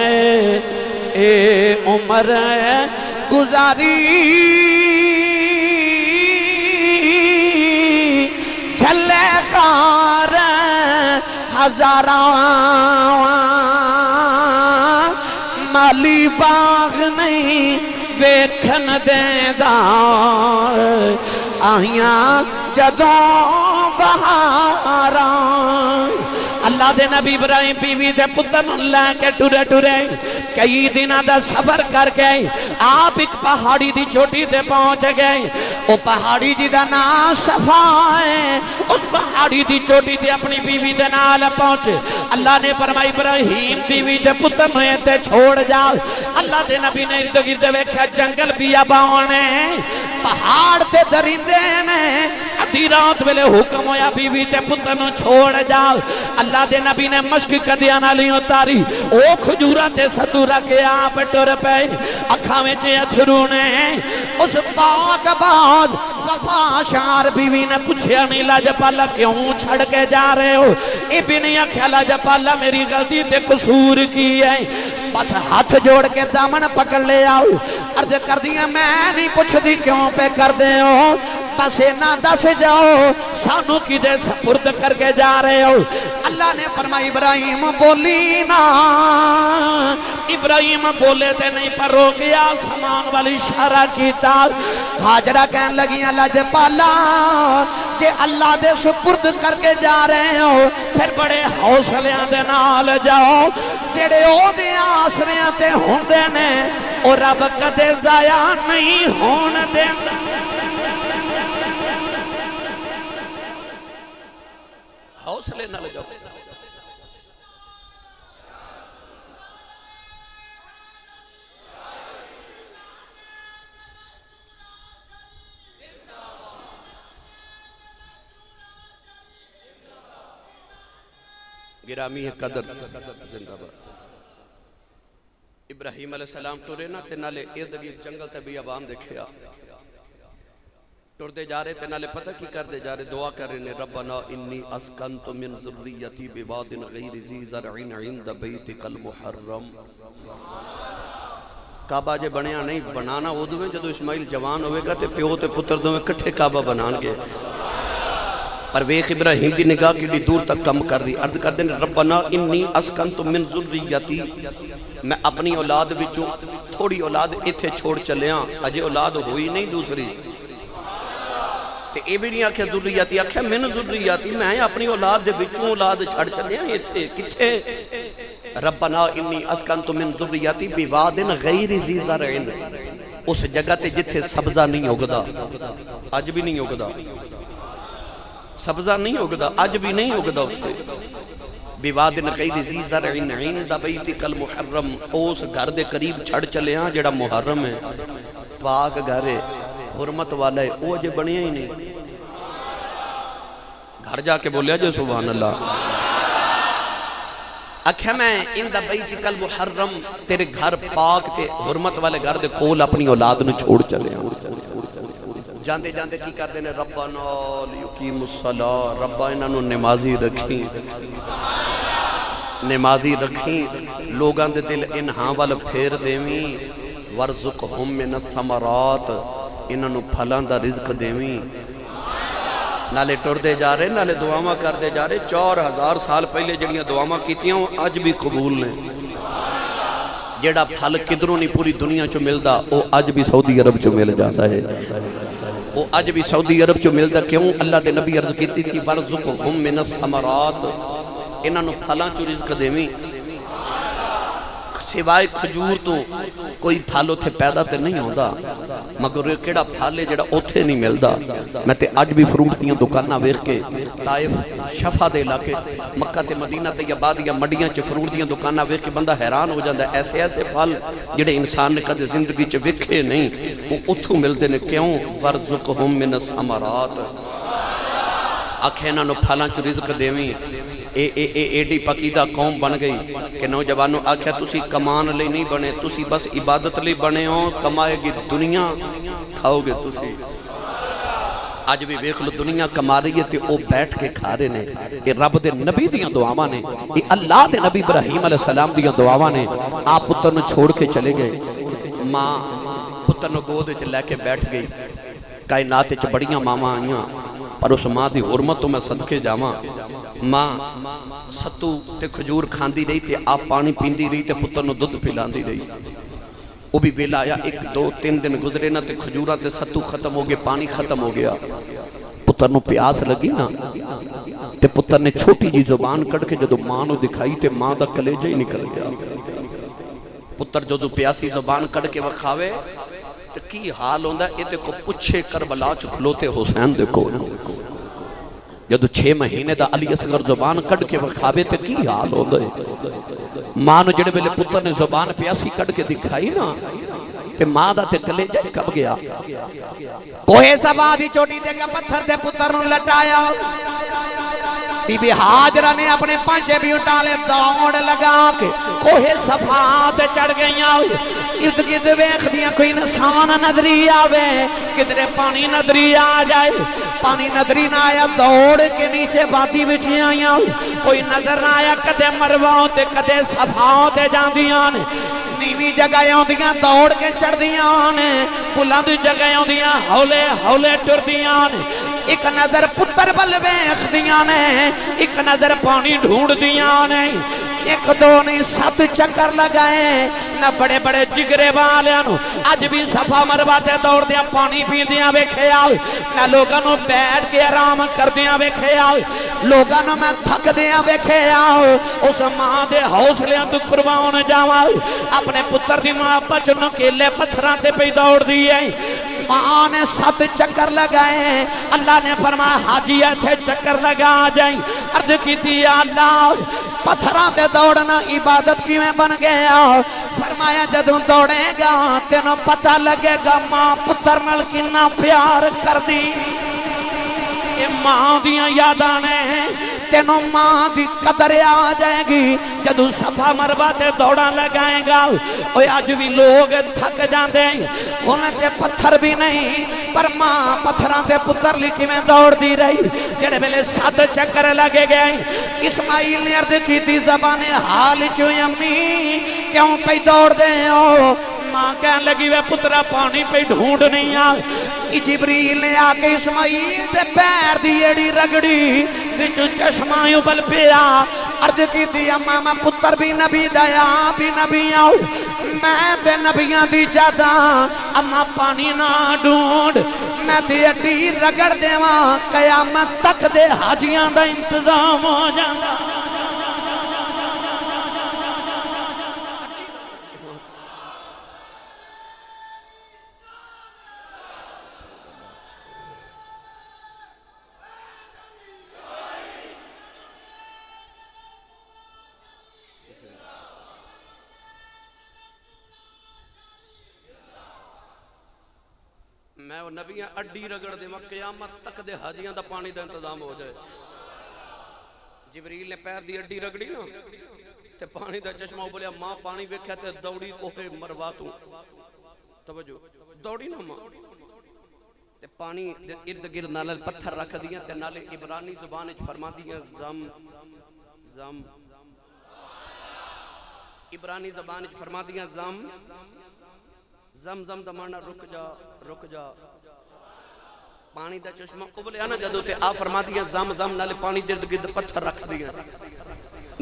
B: اے عمر گزاری چھلے خار ہزاراں مالی باغ نہیں ویکھن دیندا آہیاں جدوں بہاراں اللہ دے نبی ابراہیم بیوی دے پتر نوں لے کے ٹرے ٹرے کئی دنوں دا سفر کر کے آپ ایک پہاڑی دی چوٹی تے پہنچ گئے او پہاڑی جی دا نام صفا ہے اس پہاڑی دی چوٹی تے اپنی بیوی دے نال پہنچے اللہ نے فرمایا ابراہیم بیوی دے پتر نوں تے چھوڑ جا اللہ دے نبی نے ارد گرد ویکھیا جنگل بیابان ہے پہاڑ تے درندے نے ادھی رات ویلے حکم ہویا بیوی تے پتر نوں چھوڑ جا اللہ دے نبی نے مشک کدیاں نالی اتاری او کھجورا تے ستورا کے آپ ٹر پے اکھاں وچ اتھرو نے اس پاک بعد وفا شار بیوی نے پوچھیا نہیں لاجپالا کیوں چھڑ کے جا رہے ہو اے بھی نہیں آکھیا لاجپالا میری غلطی تے قصور کی ہے بس ہاتھ جوڑ کے دامن پکڑ لے آؤ عرض کر دیا میں نہیں پوچھ دی کیوں پہ کر دے ہو بس نہ دس جاؤ سانو کی دے سپرد کر کے جا رہے ہو اللہ نے فرمایا ابراہیم بولی نا ابراہیم بولے تے نہیں پر رو گیا سامان والی اشارہ کیتا ہاجرہ کہنے لگی اللہ جپالا کہ اللہ دے سپرد کر کے جا رہے ہو پھر بڑے حوصلیاں دے نال جاؤ جڑے او دے آسریاں تے ہوندے نے اور رب کدے ضائع نہیں ہون دیندا
A: حوصلے نہ لے جاؤ گرامی قدر زندہ باد ابراہیم علیہ السلام ٹورے نا تے نالے ارد گرد جنگل تے بیابان دیکھیا ٹر دے جا رہے تے نالے پتہ کی کر دے جا رہے دعا کر رہے نے ربنا انی اسکنت من ذریتی بواد غیر ذی زرع عند بیتک المحرم کعبہ جے بنیا نہیں بنانا ادو میں جدو اسماعیل جوان ہوئے گا تے پیو تے پتر دو میں کٹھے کعبہ بنان گے پر ویخ ابراہیم دی نگاہ کی دور تک کم کر رہی عرض کر دینے ربنا انی اسکنت من ذریتی میں اپنی اولاد وچوں تھوڑی اولاد ایتھے چھوڑ چلیاں اجے اولاد ہوئی نہیں دوسری تے اے بھی نہیں آکھیا ذریتی آکھیا من ذریتی میں اپنی اولاد دے وچوں اولاد چھڑ چلیاں ایتھے کتھے ربنا انی اسکنت من ذریتی بواد غیر ذی زرع اس جگہ تے جتھے سبزہ نہیں اگدا اج بھی نہیں اگدا سبزہ نہیں اگدا اج بھی نہیں اگدا اسے بواد غیر ذی زرع عند بیتک المحرم اس گھر دے قریب چھڑ چلے ہاں جڑا محرم ہے پاک گھر ہے حرمت والا ہے وہ اجے بنیا ہی نہیں گھر جا کے بولیا جو سبحان اللہ اکھے میں اندہ بیتک المحرم تیرے گھر پاک تے حرمت والے گھر دے کول اپنی اولاد نو چھوڑ چلے ہیں جاندے جاندے کی کر دینے ربنا لیقیم الصلاة ربا انہوں نمازی رکھیں نمازی رکھیں لوگاں دے دل انہاں والا پھیر دیویں ورزقہم من الثمرات انہوں پھلان دا رزق دیویں نالے ٹر دے جا رہے نالے دعاواں کر دے جا رہے 4000 سال پہلے جڑیاں دعاواں کیتیاں آج بھی قبول نے جڑا پھل کدروں نہیں پوری دنیا چو ملدا وہ آج بھی سعودی عرب چو مل جاتا ہے وہ آج بھی سعودی عرب چو ملدا کیوں اللہ دے نبی عرض کیتی تھی ورزقہم من الثمرات انہاں نو پھلاں چو رزق دیویں سوائے کھجور تو کوئی پھل اتھے پیدا تے نہیں ہوندا، مگر یہ کیڑا پھل ہے جڑا اتھے نہیں ملدا۔ میں تے اج بھی فروٹ دیاں دکاناں ویکھ کے طائف شفا دے علاقے مکہ تے مدینہ تے یا بعد یا منڈیاں چ فروٹ دیاں دکاناں ویکھ کے بندہ حیران ہو جاندا ہے، ایسے ایسے پھل جڑے انسان نے کدے زندگی چ ویکھے نہیں وہ اتھوں ملدے نے۔ کیوں؟ ورزقہم من الثمرات، آکھے انہاں نوں پھلاں چ رزق دیویں۔ ایڈی پقیدہ قوم بن گئی کہ نوجوانوں آکھیا تسی کمان لئی نہیں بنے، تسی بس عبادت لئی بنے ہو، کمائے گی دنیا کھاؤ گے تسی۔ آج بھی ویکھ لو دنیا کما رہی ہے تے او بیٹھ کے کھا رہے نے۔ یہ رب دے نبی دیاں دعاواں نے، یہ اللہ دے نبی ابراہیم علیہ السلام دیاں دعاواں نے۔ آپ پتر نو چھوڑ کے چلے گئے، ماں پتر نو گود وچ لے کے بیٹھ گئی۔ کائنات وچ بڑیاں ماواں آئیاں پر اس ماں دی حرمت تو میں صدقے جاواں۔ ماں ستو تے کھجور کھاندی رہی تے آپ پانی پیندی رہی تے پتر نو دودھ پلاندی رہی۔ وہ بھی ویلا آیا، 1-2-3 دن گزرے نا تے کھجوراں تے ستو ختم ہو گئے، پانی ختم ہو گیا۔ پتر نو پیاس لگی نا تے پتر نے چھوٹی جی زبان کڑ کے جدو ماں نو دکھائی تے ماں دا کلیجہ ہی نکل گیا۔ پتر جدو پیاسی زبان کڑ کے وکھاوے تے کی حال ہوندا ہے، تے کو پچھے کربلا چ کھلوتے حسین دیکھو۔ جدو 6 مہینے دا علی اصغر زبان کڑ کے وکھاوے تے کی حال ہوندا ہے۔ ماں نو جڑے ویلے پتر نے زبان پیاسی کڑ کے دکھائی نا تے ماں دا تے کلیجہ کب گیا۔
B: کوہے صفا دی چوٹی تے کا پتھر تے پتر نو لٹایا۔ بی بی ہاجرہ نے اپنے پانچے بھی اٹھالے دوڑ لگا کے کوہے صفا تے چڑھ گئیاں۔ ارد گرد ویکھ دیاں کوئی انسان نظری آوے، کدھرے پانی نظری آ جائے، پانی نظری نہ آیا دوڑ کے نیچے باتی بچھی آئیاں۔ کوئی نظر نہ آیا، کدے مرواں تے کدے صفاں تے جاندیاں نے، نیوی جگہ ہوندیاں دوڑ کے چڑھ دیاں نے، بلند جگہ ہوندیاں ہولے ہولے ٹر دیاں نے۔ ایک نظر پتر بل ویکھ دیاں نے، ایک نظر پانی ڈھونڈ دیاں نے۔ 1-2 نہیں 7 چکر لگائے نہ، بڑے بڑے جگرے والیاں نو اج بھی صفا مروا تے دوڑ دیاں پانی پیندیاں ویکھیا، نہ لوگاں نو بیٹھ کے آرام کردیاں ویکھیا، لوگاں نو میں تھک دیاں ویکھیا۔ اس ماں دے حوصلیاں تو قربان جاواں، اپنے پتر دی محبت نو کیلے پتھراں تے پئی دوڑ دی ہے۔ ماں نے 7 چکر لگائے، اللہ نے فرمایا حاجی ایتھے چکر لگا جائیں۔ عرض کیتی یا اللہ پتھراں تے دوڑنا عبادت کیویں بن گیا؟ فرمایا جدوں دوڑے گا تینوں پتہ لگے گا ماں پتر نال کنا پیار کردی۔ یہ ماں دیاں یاداں نے، تینوں ماں دی قدر آ جائے گی جدوں صفا مروا تے دوڑاں لگائے گا۔ اوے اج بھی لوگ تھک جاندے، انہاں تے پتھر بھی نہیں پر ماں پتھراں تے پتر لی کیویں دوڑ دی رہی۔ جڑے ویلے 7 چکر لگے گئے، اسماعیل نے عرض کیتی زبان حال چوں امی کیوں پئی دوڑ دے ہو؟ ماں کہن لگی وے پترا پانی پہ ڈھونڈ نہیں آ۔ جبریل نے آ کے اسماعیل دے پیر دی ایڑی رگڑی وچوں چشمہ ابل پیا۔ عرض کیتی اما میں پتر بھی نبی دیا بھی نبی آؤ، میں بے نبیاں دی جادا، اما پانی نہ ڈھونڈ میں دی ایڑی رگڑ دیواں، قیامت تک دے حاجیاں دا انتظام ہو جاندا۔ میں وہ نبیاں اڈی رگڑ دے قیامت تک دے حاجیاں دا پانی دا انتظام ہو جائے۔ جبریل نے پیر دی اڈی رگڑی نا تے پانی دا چشمہ بولیا، ماں پانی ویکھیا تے دوڑی کوہے مروا تو، توجہ دوڑی نا ماں تے پانی ارد گرد نالے پتھر رکھ دیاں تے نالے عبرانی زبان وچ فرما دیاں زم زم، عبرانی زبان وچ فرما دیاں زم زم زم دا معنی رک جا رک جا۔ پانی دا چشمہ ابلیا نا جدو تے آپ فرما دیا زم زم نالے پانی درد گرد پتھر رکھ دیا۔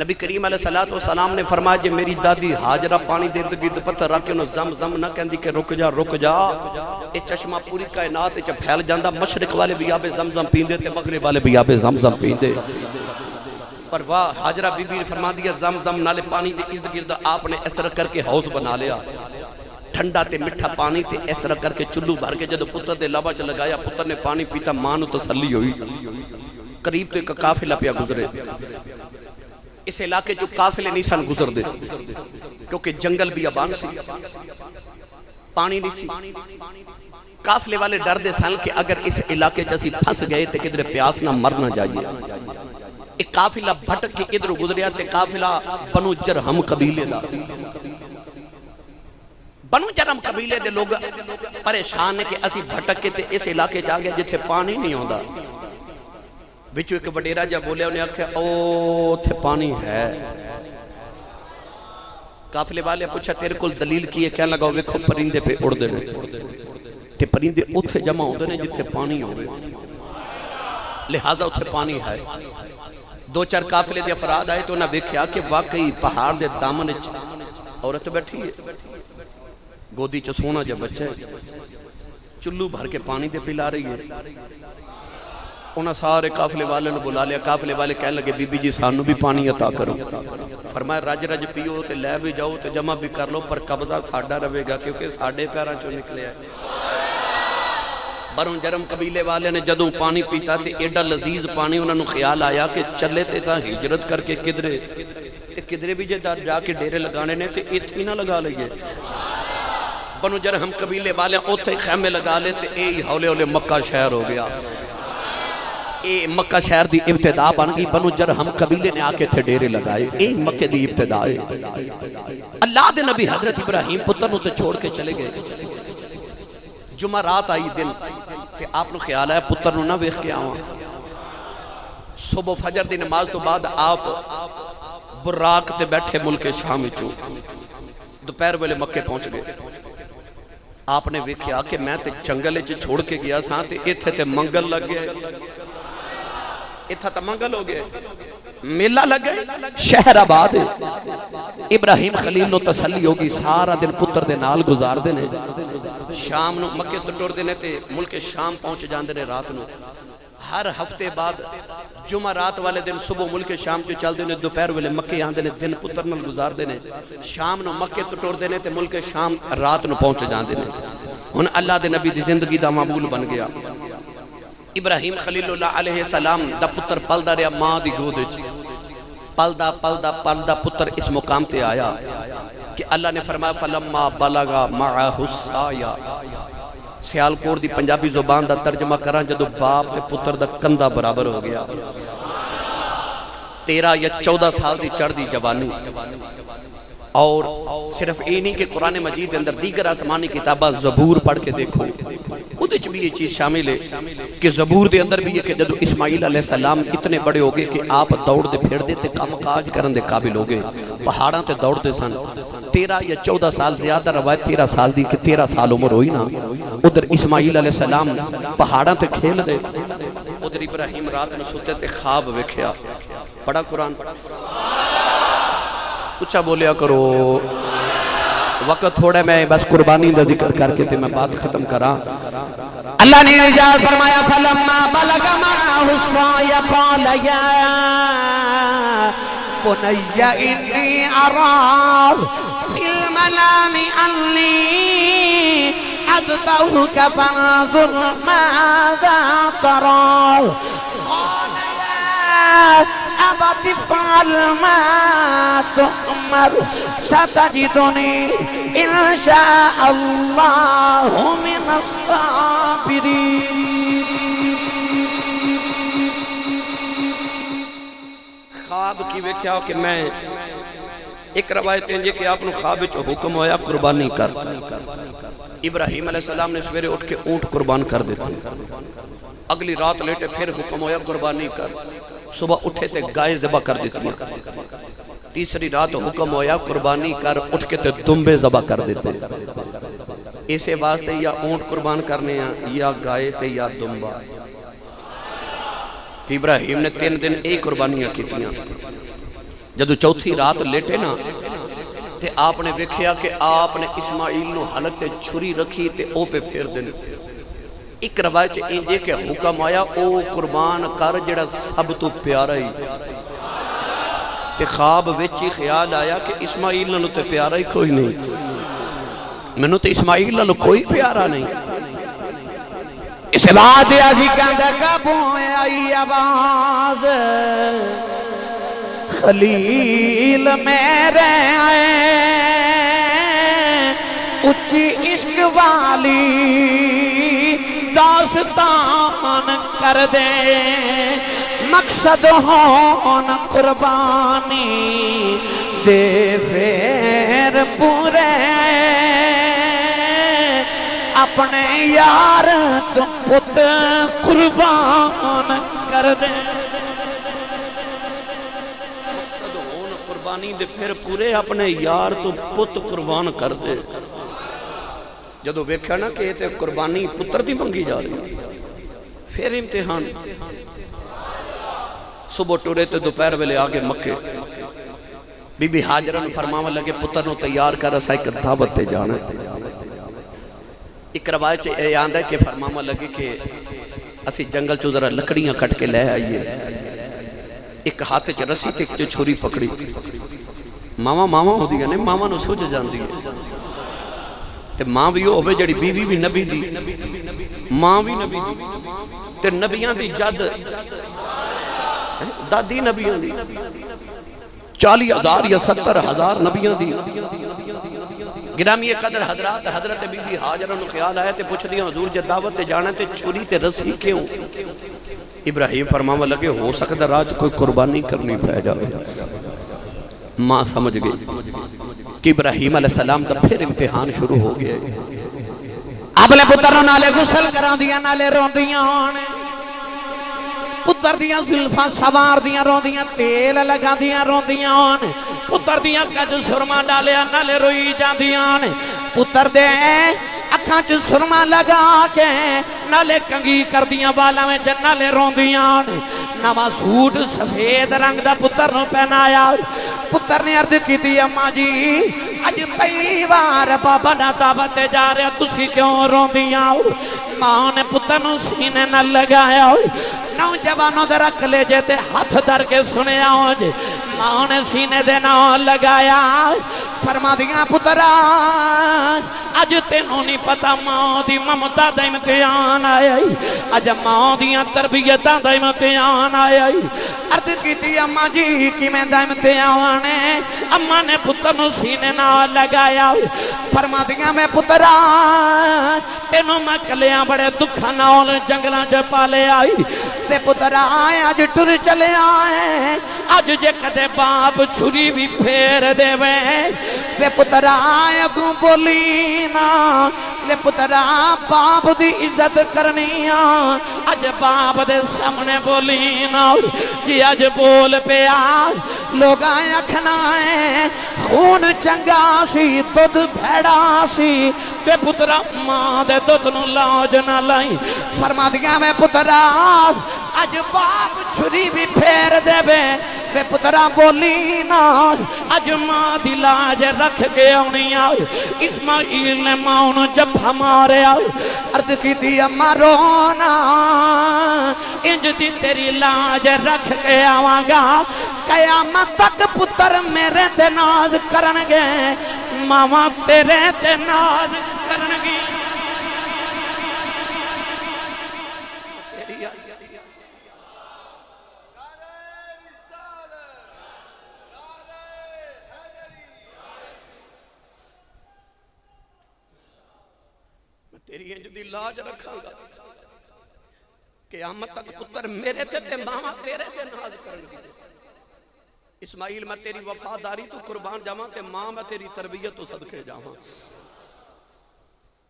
B: نبی کریم علیہ السلام نے فرمایا جے میری دادی حاجرہ پانی درد گرد پتھر رکھ کے انہوں زم زم نہ کہندی کہ رک جا رک جا، یہ چشمہ پوری کائنات وچ پھیل جاندا، مشرق والے بھی آب زم زم پیندے تے مغرب والے بھی آب زم زم پیندے۔
A: پر واہ حاجرہ بی بی نے فرما دیا زمزم نالے پانی دے ارد گرد آپ نے اس طرح کر کے حوض بنا لیا ٹھنڈا تے مٹھا پانی تے اس طرح کر کے چلو بھر کے جدو پتر دے لبا چ لگایا پتر نے پانی پیتا ماں نو تسلی ہوئی قریب تو ایک قافلہ پیا گزرے اس علاقے جو قافلے نہیں سن گزر دے کیونکہ جنگل بھی ابان سی پانی نہیں سی قافلے والے ڈر دے سن کہ اگر اس علاقے چسی پھنس گئے تے کدھر پیاس نہ مرنا جائیے ایک قافلہ بھٹک کے ادھر گزریا تے قافلہ بنو جرہم قبیلے دا بنو جرہم قبیلے دے لوگ پریشان ہے کہ اسی بھٹک کے تے اس علاقے چاہ گئے جتھے پانی نہیں ہوندا بچو ایک وڈیرا جا بولے انہیں آکھے او تھے پانی ہے قافلے والے پوچھا تیرے کل دلیل کی ہے کہنے لگا ویکھو پرندے پہ اڑ دینے تے پرندے اتھے جمع ہو دینے جتھے پانی ہوئے لہذا اتھے پانی ہے دو چار قافلے دے افراد آئے تو انہیں ویکھیا کہ واقعی پہاڑ دے دامن عورت بیٹھی ہے گودی چ سونا جب بچہ ہے چلو بھر کے پانی دے پلا رہی ہے انہاں سارے قافلے والے نے بلا لیا قافلے والے کہنے لگے بی بی جی سانو بھی پانی عطا کرو فرمایا رج رج پیو تے لے بھی جاؤ تے جمع بھی کر لو پر قبضہ ساڈا رہے گا کیونکہ ساڈے پیراں چوں نکلے ہے بنو جرہم قبیلے والے نے جدوں پانی پیتا تے ایڈا لذیذ پانی انہاں نو خیال آیا کہ چلے تے تاں ہجرت کر کے کدرے بھی جے جا کے ڈیرے لگانے نے تے ایتھے نہ لگا لئیے بنو جرہم قبیلے والے اوتھے خیمے لگا لے تے اے ہولے ہولے مکہ شہر ہو گیا اے مکہ شہر دی ابتدا بن گئی بنو جرہم قبیلے نے آکے تھے ڈیرے لگائے اے مکہ دی ابتدا ہے اللہ دے نبی حضرت ابراہیم پتر نو تے چھوڑ کے چلے گئے جمعہ رات آئی دن کہ آپ نو خیال آیا پتر نو نہ ویخ کے آواں صبح فجر دی نماز تو بعد آپ براق تے بیٹھے ملک شام چو دوپہر ویلے مکے پہنچ گئے آپ نے ویکھیا کہ میں تے جنگل چ چھوڑ کے گیا ساں تے ایتھے تے منگل لگ گئے ایتھا تے منگل ہو گئے میلہ لگ گئے شہر آباد ابراہیم خلیل نو تسلی ہوگی سارا دن پتر دے نال گزار دینے شام نو مکے تو ٹور دینے تے ملک شام پہنچ جان دینے رات نو ہر ہفتے بعد جمعہ رات والے دن صبح ملک شام جو چل دینے دوپہر والے مکے آن دینے دن پتر نال گزار دینے شام نو مکے تو ٹور دینے تے ملک شام رات نو پہنچ جان دینے ہن اللہ دے نبی دی زندگی دا معمول بن گیا ابراہیم خلیل اللہ علیہ السلام دا پتر پلدا رہا ماں دی گود وچ پلدا پتر اس مقام تے آیا کہ اللہ نے فرمایا فلما بلغا معہ السعی سیالکوٹ دی پنجابی زبان دا ترجمہ کراں جدو باپ تے پتر دا کندھا برابر ہو گیا 13 یا 14 سال دی چڑھ دی جوانی اور صرف یہ نہیں کہ قرآن مجید اندر دیگر آسمانی کتابہ زبور پڑھ کے دیکھو ادھے بھی یہ چیز شامل ہے کہ زبور دے اندر بھی یہ کہ جدو اسماعیل علیہ السلام اتنے بڑے ہوگے کہ آپ دوڑ دے پھر دے تے کام کاج کرن دے قابل ہوگے پہاڑاں تے دوڑ دے سن 13 یا 14 سال زیادہ روایت 13 سال دی کہ 13 سال عمر ہوئی نا ادھر اسماعیل علیہ السلام پہاڑاں تے کھیل دے ادھر ابراہیم رات میں سوتے تے خواب وکھیا پڑھا قرآن اچھا بولیا کرو وقت تھوڑے میں بس قربانی دا ذکر کر کے تے میں بات ختم کراں
B: اللہ نے ارشاد فرمایا فلما بلغ معه السعي قال يا بني إني أرى في المنام أني أذبحك فانظر ماذا ترى قال يا أبت افعل ما تؤمر ستجدني إن شاء الله من الصابرين
A: خواب کی ویکھیا کہ میں ایک روایت ہے کہ آپ نے خواب وچ حکم ہویا قربانی کر ابراہیم علیہ السلام نے سویرے اٹھ کے اونٹ قربان کر دیتے اگلی رات لیٹے پھر حکم ہویا قربانی کر صبح اٹھے تے گائے ذبح کر دیتی تیسری رات حکم ہویا قربانی کر اٹھ کے تے دمبے ذبح کر دیتے اسے واسطے یا اونٹ قربان کرنے یا گائے تے یا دمبا کہ ابراہیم نے 3 دن ایک قربانیاں کیتیاں جدو چوتھی رات لیٹے نا تے آپ نے ویکھیا کہ آپ نے اسماعیل نو حلق تے چھری رکھی تے او پہ پھیر دن ایک روایت انجے کہ حکم آیا او قربان کر جڑا سب تو پیارا ہی تے خواب وچ ہی خیال آیا کہ اسماعیل نالوں تے پیارا ہی کوئی نہیں، مینوں تے اسماعیل نالوں کوئی پیارا نہیں۔
B: اس بات آجی کہندہ کعبوں آئی آواز خلیل میرے آئے اچھی عشق والی داستان کر دے، مقصد ہون قربانی دے پھر پورے اپنے یار تو پت قربان کر دے،
A: مقصد ہون قربانی دے پھر پورے اپنے یار تو پت قربان کر دے۔ جدو ویکھیا نا کہ یہ تے قربانی پتر دی منگی جا رہی، پھر امتحان۔ صبح ٹورے تے دوپہر ویلے آگے مکے، بی بی حاجرہ نے فرماوا لگے پتر نو تیار کر اسا ایک دعوت تے جانا ہے۔ ایک روایت یہ آندا ہے کہ فرماوا لگے کہ اسی جنگل چو ذرا لکڑیاں کٹ کے لے آئیے، ایک ہاتھ چ رسی تے ایک چھری پکڑی، ماما ہو دی نے ماما نو سوچ جاندی ہے تے ماں بھی ہوے جڑی بیوی بھی نبی دی، ماں بھی نبی دی تے نبیاں دی جد دادی نبیاں دی 40,000 یا 70,000 نبیاں دی۔ گرامی قدر حضرات، حضرت بی بی حاجرہ نو خیال آیا تے پوچھ دیا حضور جے دعوت تے جانا تے چھری تے رسی کیوں؟ ابراہیم فرماوا لگے ہو سکتا راج کوئی قربانی کرنی پہ جائے۔ ماں سمجھ گئی کہ ابراہیم علیہ السلام دا پھر امتحان شروع ہو گیا ہے۔
B: اپنے پتر نالے غسل کران دیا نالے رون دیا آنے، پتر دیا زلفاں سوار دیا رون دیا، تیل لگا دیا رون دیا آنے، پتر دیا کج سرما ڈالیا نالے روئی جان دیا آنے، پتر دے اکھاں چ سرما لگا کے نالے کنگی کر دیا بالا میں نالے رون دیا آنے، نوا سوٹ سفید رنگ دا پتر نو پہنایا۔ پتر نے عرض کی دی اماں جی اج پہلی بار بابا نہ دعوت جا رہا تسی کیوں رون دیا؟ ماں نے پتر نو سینے نہ لگایا، نوجوانوں دے رکھ لے جے تے ہاتھ در کے سنیا ہو جے، ماں نے سینے دے نہ لگایا، فرما دیا پترا اج تینوں نہیں پتا ماں دی ممتا دا امتحان آیا، اج ماں دیاں تربیتاں دا امتحان آیا۔ عرض کی دی اماں جی کی میں دا امتحان ہے؟ اماں نے پتر نو سینے نہ لگایا، فرما دیا میں پترا تینوں میں کلیاں بڑے دکھا نال جنگلاں چ پالے آئی، تے پترا اج ٹر چلے آئے، اج جے کدے باپ چھری بھی پھیر دے وے تے پترا اگوں بولی نا، تے پترا باپ دی عزت کرنی آ، اج باپ دے سامنے بولی نا، جی اج بول پیا لوگ آکھنا ہے خون چنگا سی دودھ بھیڑا سی، تے پترا ماں دے دودھ نو لاج نہ لائی، فرما دیا میں پترا اج باپ چھری بھی پھیر دے بے تے پترا بولی نا، اج ماں دی لاج رکھ کے آنی آئی۔ اسماعیل نے ماں نو جبھا مارے آئی، عرض کی دی اماں رونا انج دی تیری لاج رکھ کے آواں گا، قیامت تک پتر میرے تے ناز کرنگے، ماما تیرے تے ناز کرنگی۔ تیری انج دی لاج رکھاں گا، قیامت تک پتر میرے تے ماما تیرے تے ناز کرنگی۔ اسماعیل میں تیری وفاداری تو قربان جاواں تے ماں میں تیری تربیت تو صدقے جاواں۔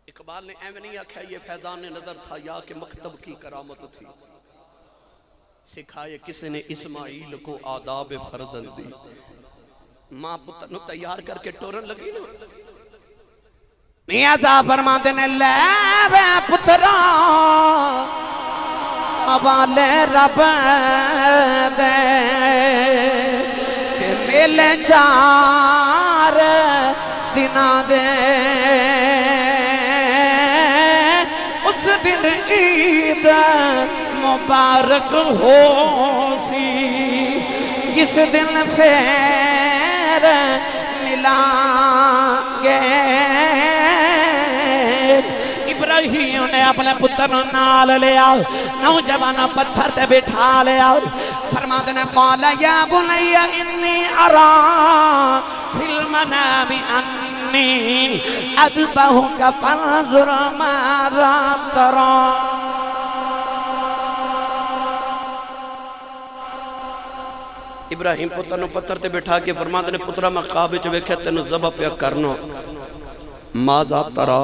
B: اقبال نے ایویں نہیں آکھا یہ فیضان نظر تھا یا کہ مکتب کی کرامت تھی، سکھائے کس نے اسماعیل کو آداب فرزندی۔ ماں پتر نو تیار کر کے ٹورن لگی نا، میاں صاحب فرماتے نے لے وے پترا حوالے رب دے کہ میلے 4 دناں دے، اس دن عید مبارک ہو سی، کس دن پھر ملیں گے ابراہیم نے اپنے پتر نال لیا نوجوان پتھر تے بٹھا لیا فرماتے نے قال یا بنی انی ارا فی المنام انی اذبحک فانظر ماذا تری
A: ابراہیم پتر نو پتھر تے بٹھا کے فرماتے نے پترا میں خواب وچ ویکھیا تینوں ذبح پیا کرنا ماذا ترا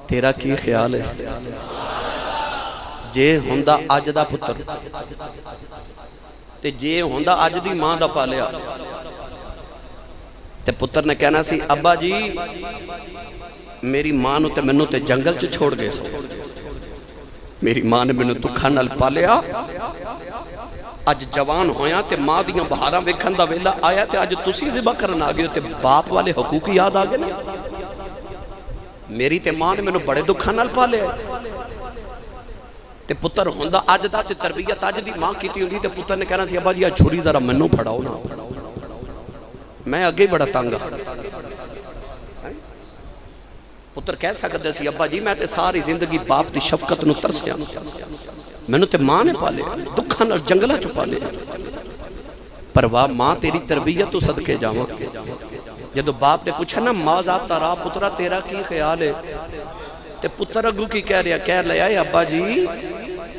A: تیرا کی خیال ہے جے ہوندا اج دا پتر تے جے ہوندا اج دی ماں دا پالیا تے پتر نے کہنا سی ابا جی میری ماں نو تے مینوں تے جنگل چ چھوڑ گئے سو میری ماں نے مینوں دکھاں نال پالیا اج جوان ہویا تے ماں دیاں بہاراں ویکھن دا ویلا آیا تے اج تسی ذبح کرن آ گئے تے باپ والے حقوق یاد آ گئے نا میری تے ماں نے مینوں بڑے دکھاں نال پالیا تے پتر ہوندا اج دا تے تربیت اج دی ماں کیتی ہوندی تے پتر نے کہنا سی ابا جی چھری ذرا مینوں پھڑاؤ نا میں اگے بڑا تنگ ہاں پتر کہہ سکدا سی ابا جی میں تے ساری زندگی باپ دی شفقت نو ترسیا مینوں تے ماں نے پالے دکھاں نال جنگلاں چ پالے پر واہ ماں تیری تربیت تو صدقے جاواں جدو باپ نے پوچھا نا ماذا ترا پترا تیرا کی خیال ہے تے پتر اگو کی کہہ رہا کہہ لیا ہے ابا جی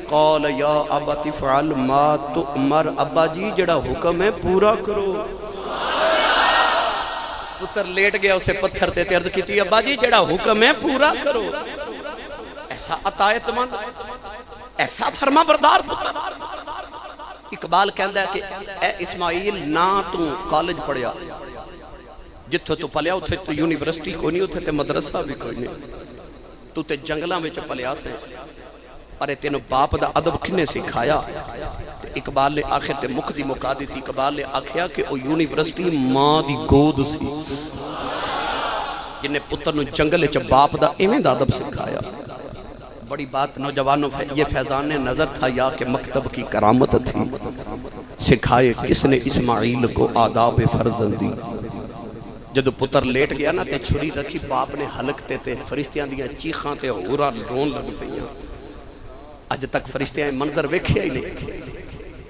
A: قال یا ابت فعل ما تؤمر ابا جی جڑا حکم ہے پورا کرو پتر لیٹ گیا اسے پتھر تے عرض کیتی ابا جی جڑا حکم ہے پورا کرو ایسا عطایت مند ایسا فرما بردار پتر اقبال کہندا ہے کہ اے اسماعیل نہ تو کالج پڑھیا جتھے تو پلیا اتھے تو یونیورسٹی کوئی نہیں اتھے تے مدرسہ بھی کوئی نہیں تو تے جنگلاں وچ پلیا سے پر تینوں باپ دا ادب کنے سکھایا اقبال نے آخر تے مکھ دی مکا دیتی اقبال نے آکھیا کہ او یونیورسٹی ماں دی گود سی جنہیں پتر نو جنگل وچ باپ دا ایویں دا ادب سکھایا بڑی بات نوجوانوں یہ فیضان نظر تھا یا کہ مکتب کی کرامت تھی سکھائے کس نے اسماعیل کو آداب فرزندی جدو پتر لیٹ گیا نا تے چھری رکھی باپ نے حلقتے تے فرشتیاں دیاں چیخاں تے ہورا رون لگ پئیاں اج تک فرشتیاں منظر ویکھیا ہی نہیں